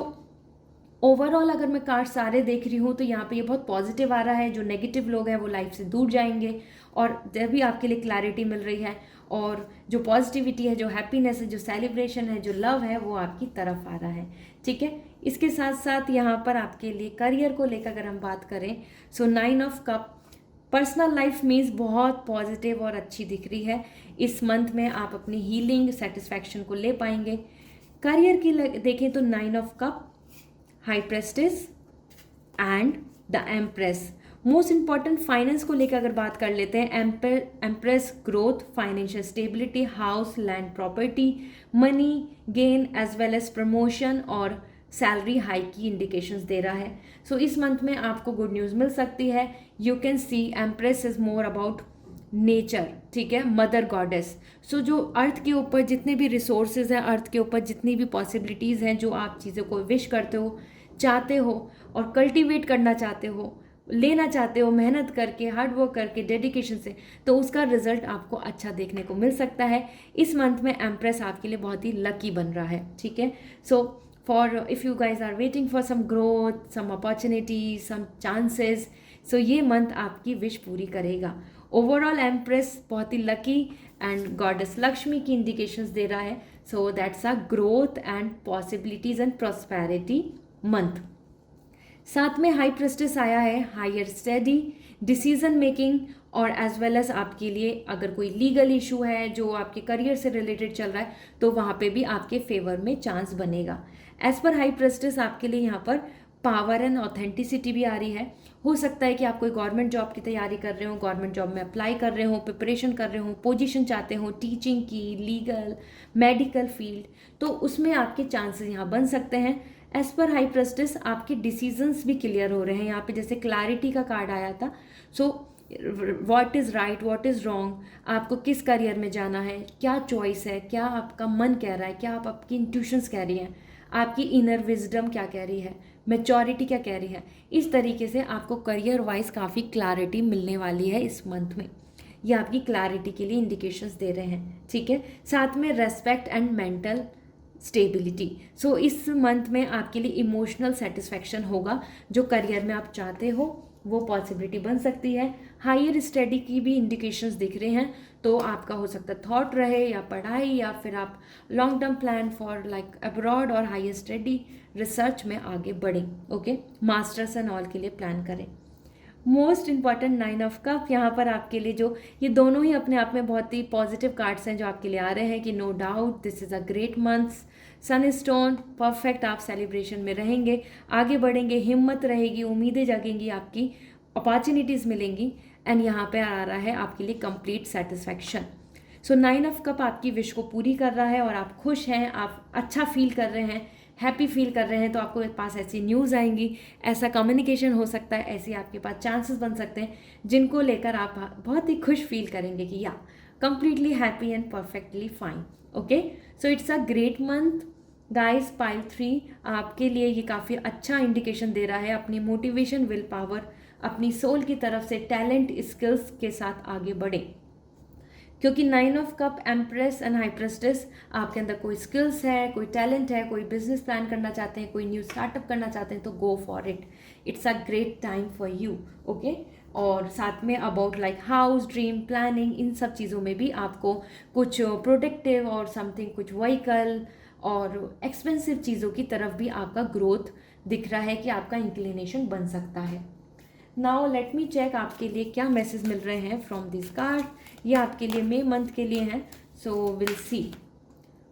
ओवरऑल अगर मैं कार्ड सारे देख रही हूँ तो यहाँ पे ये बहुत पॉजिटिव आ रहा है। जो नेगेटिव लोग हैं वो लाइफ से दूर जाएंगे और जब भी आपके लिए क्लैरिटी मिल रही है और जो पॉजिटिविटी है, जो हैप्पीनेस है, जो सेलिब्रेशन है, जो लव है, वो आपकी तरफ आ रहा है, ठीक है। इसके साथ साथ यहाँ पर आपके लिए करियर को लेकर अगर हम बात करें, सो 9 of cup, personal life means बहुत पॉजिटिव और अच्छी दिख रही है। इस मंथ में आप अपनी हीलिंग, सेटिस्फैक्शन को ले पाएंगे। करियर की देखें तो 9 of cup, high priestess and the empress. Most important finance को लेकर अगर बात कर लेते हैं, empress growth, financial stability, house, land, property, money gain as well as promotion और सैलरी हाइक की इंडिकेशंस दे रहा है। सो इस मंथ में आपको गुड न्यूज़ मिल सकती है। You can C empress is more about nature, ठीक है, मदर गॉडेस। सो जो अर्थ के ऊपर जितने भी रिसोर्सेज हैं, अर्थ के ऊपर जितनी भी पॉसिबिलिटीज़ हैं, जो आप चीज़ों को विश करते हो, चाहते हो और कल्टीवेट करना चाहते हो, लेना चाहते हो, मेहनत करके, हार्ड वर्क करके, डेडिकेशन से, तो उसका रिजल्ट आपको अच्छा देखने को मिल सकता है। इस मंथ में एम्प्रेस आपके लिए बहुत ही लकी बन रहा है, ठीक है। So for if you guys are waiting for some growth, some opportunity, some chances, so ये मंथ आपकी विश पूरी करेगा। ओवरऑल एम्प्रेस बहुत ही लकी एंड गॉडेस लक्ष्मी की इंडिकेशंस दे रहा है। So that's a growth and possibilities and prosperity month. साथ में हाई प्रेस्टिस आया है, हायर स्टडी, डिसीजन मेकिंग और एज वेल एज आपके लिए अगर कोई लीगल इशू है जो आपके करियर से रिलेटेड चल रहा है तो वहाँ पे भी आपके फेवर में चांस बनेगा। एज पर हाई प्रेस्टिस आपके लिए यहाँ पर पावर एंड ऑथेंटिसिटी भी आ रही है। हो सकता है कि आप कोई गवर्नमेंट जॉब की तैयारी कर रहे हो, गवर्नमेंट जॉब में अप्लाई कर रहे हो, प्रिपरेशन कर रहे हो, पोजीशन चाहते हो, टीचिंग की, लीगल, मेडिकल फील्ड, तो उसमें आपके चांसेस यहाँ बन सकते हैं। एज पर हाई प्रेस्टिस आपके डिसीजंस भी क्लियर हो रहे हैं। यहाँ पे जैसे क्लैरिटी का कार्ड आया था, so what is right, what is wrong, आपको किस करियर में जाना है, क्या चॉइस है, क्या आपका मन कह रहा है, क्या आपकी इंट्यूशंस कह रही हैं, आपकी इनर विजडम क्या कह रही है, मैच्योरिटी क्या कह रही है। इस तरीके से आपको करियर वाइज काफ़ी क्लैरिटी मिलने वाली है इस मंथ में। ये आपकी क्लैरिटी के लिए इंडिकेशंस दे रहे हैं, ठीक है। साथ में रेस्पेक्ट एंड मेंटल स्टेबिलिटी। सो इस मंथ में आपके लिए इमोशनल सेटिस्फैक्शन होगा, जो करियर में आप चाहते हो वो पॉसिबिलिटी बन सकती है। हायर स्टडी की भी इंडिकेशंस दिख रहे हैं, तो आपका हो सकता है थॉट रहे या पढ़ाई, या फिर आप long term plan for like abroad और हायर स्टडी रिसर्च में आगे बढ़ें, ओके। मास्टर्स एंड ऑल के लिए प्लान करें। मोस्ट इंपॉर्टेंट 9 ऑफ कप, यहाँ पर आपके लिए जो ये दोनों ही अपने आप में बहुत ही पॉजिटिव कार्ड्स हैं जो आपके लिए आ रहे हैं कि no doubt this is a great month. Sun stone perfect, आप सेलिब्रेशन में रहेंगे, आगे बढ़ेंगे, हिम्मत रहेगी, उम्मीदें जगेंगी, आपकी अपॉर्चुनिटीज़ मिलेंगी। एंड यहाँ पे आ रहा है आपके लिए complete satisfaction. So 9 of cup आपकी विश को पूरी कर रहा है और आप खुश हैं, आप अच्छा फील कर रहे हैं, हैप्पी फील कर रहे हैं। तो आपको पास ऐसी न्यूज़ आएंगी, ऐसा कम्युनिकेशन हो सकता है, ऐसी आपके पास चांसेस बन सकते हैं जिनको लेकर आप बहुत ही खुश फील करेंगे कि या completely happy and perfectly fine, okay. So it's a great month guys. Pile 3 आपके लिए ये काफ़ी अच्छा इंडिकेशन दे रहा है, अपनी मोटिवेशन, विल पावर, अपनी सोल की तरफ से टैलेंट, स्किल्स के साथ आगे बढ़े, क्योंकि 9 of cup, empress and high प्रेस्टेस, आपके अंदर कोई स्किल्स है, कोई टैलेंट है, कोई बिजनेस प्लान करना चाहते हैं, कोई न्यू स्टार्टअप करना चाहते हैं, तो go for it, it's a great time for you, okay. और साथ में about like house, dream, planning, इन सब चीज़ों में भी आपको कुछ प्रोडक्टिव और समथिंग, कुछ व्हीकल और एक्सपेंसिव चीज़ों की तरफ भी आपका ग्रोथ दिख रहा है कि आपका इंक्लिनेशन बन सकता है। नाउ लेट मी चेक आपके लिए क्या मैसेज मिल रहे हैं फ्रॉम दिस कार्ड। ये आपके लिए मई मंथ के लिए हैं, so will see.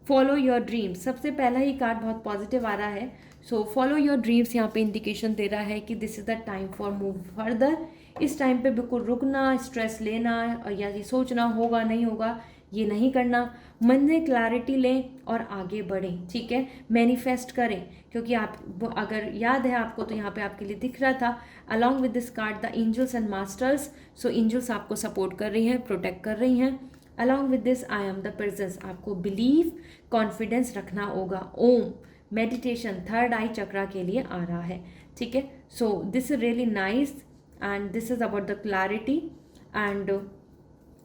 Follow your dreams, सबसे पहला ही कार्ड बहुत पॉजिटिव आ रहा है। सो फॉलो योर ड्रीम्स यहाँ पे इंडिकेशन दे रहा है कि this is the time for move further. इस टाइम पे बिल्कुल रुकना, स्ट्रेस लेना या ये सोचना होगा नहीं होगा, ये नहीं करना। मन में क्लैरिटी लें और आगे बढ़ें, ठीक है। मैनिफेस्ट करें, क्योंकि आप अगर याद है आपको तो यहाँ पे आपके लिए दिख रहा था along with this card the angels and masters. So angels आपको सपोर्ट कर रही हैं, प्रोटेक्ट कर रही हैं। Along with this I am the presence, आपको बिलीव, कॉन्फिडेंस रखना होगा। ओम, मेडिटेशन, थर्ड आई चक्रा के लिए आ रहा है, ठीक है। So this is really nice and this is about the clarity and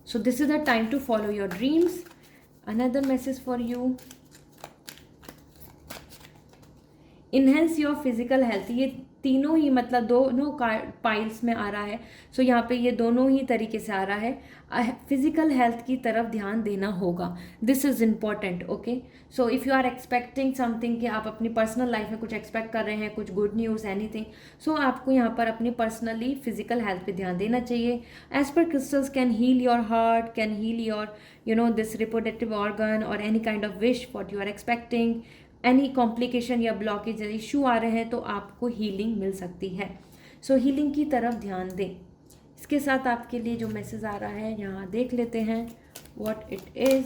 so this is the time to follow your dreams. Another message for you, enhance your physical health, ये तीनों ही मतलब दोनों पाइल्स में आ रहा है। सो यहाँ पे ये दोनों ही तरीके से आ रहा है। फिजिकल हेल्थ की तरफ ध्यान देना होगा, this is important, okay. So if you are expecting something, कि आप अपनी पर्सनल लाइफ में कुछ एक्सपेक्ट कर रहे हैं, कुछ गुड न्यूज़, एनीथिंग, सो आपको यहाँ पर अपनी पर्सनली फिजिकल हेल्थ पे ध्यान देना चाहिए। As per crystals can heal your heart, can heal your this reproductive organ और any kind of wish what you are expecting. Any complication या ब्लॉकेज इशू आ रहे हैं तो आपको हीलिंग मिल सकती है। सो हीलिंग की तरफ ध्यान दें। इसके साथ आपके लिए जो मैसेज आ रहा है यहाँ देख लेते हैं what it is.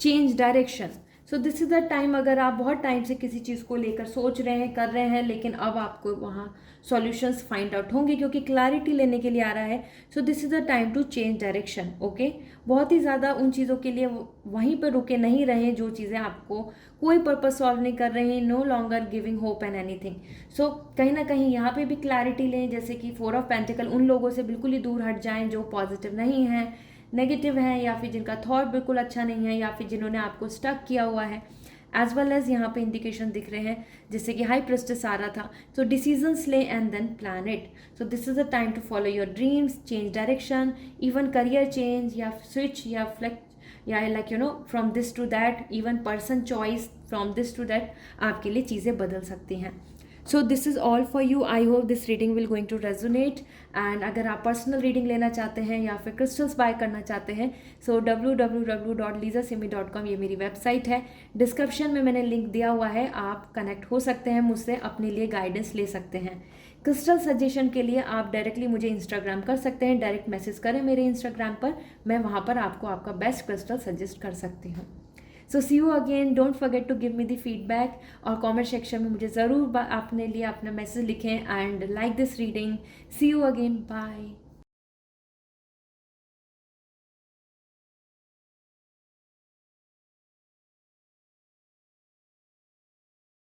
Change direction. So this is the time, अगर आप बहुत टाइम से किसी चीज़ को लेकर सोच रहे हैं, कर रहे हैं, लेकिन अब आपको वहाँ सॉल्यूशंस फाइंड आउट होंगे क्योंकि क्लैरिटी लेने के लिए आ रहा है। So this is the time to change direction, okay. बहुत ही ज़्यादा उन चीज़ों के लिए वहीं पर रुके नहीं रहें जो चीज़ें आपको कोई पर्पस सॉल्व नहीं कर रही हैं, no longer giving hope and anything. So कहीं ना कहीं यहाँ पे भी क्लैरिटी लें, जैसे कि 4 ऑफ पेंटिकल, उन लोगों से बिल्कुल ही दूर हट जाएं जो पॉजिटिव नहीं हैं, नेगेटिव हैं, या फिर जिनका थॉट बिल्कुल अच्छा नहीं है, या फिर जिन्होंने आपको स्टक किया हुआ है। एज वेल एज यहाँ पे इंडिकेशन दिख रहे हैं जैसे कि हाई प्रेस्टिस आ रहा था। सो डिसीजंस लें and then plan it. So this is the time to follow your dreams, change direction, even career change या स्विच या फ्लेक्ट या like from this to that, even person choice from this to that, आपके लिए चीज़ें बदल सकती हैं। So this is all for you. I hope this reading will going to resonate. And अगर आप पर्सनल रीडिंग लेना चाहते हैं या फिर क्रिस्टल्स बाय करना चाहते हैं, सो www.lizasimi.com ये मेरी वेबसाइट है। डिस्क्रिप्शन में मैंने लिंक दिया हुआ है, आप कनेक्ट हो सकते हैं मुझसे, अपने लिए गाइडेंस ले सकते हैं। क्रिस्टल सजेशन के लिए आप डायरेक्टली मुझे इंस्टाग्राम कर सकते हैं, डायरेक्ट मैसेज करें मेरे इंस्टाग्राम पर, मैं वहाँ पर आपको आपका बेस्ट क्रिस्टल सजेस्ट कर सकती हूँ। So see you again, don't forget to give me the feedback और कमेंट सेक्शन में मुझे ज़रूर अपने लिए अपना मैसेज लिखें and like this reading. See you again, bye.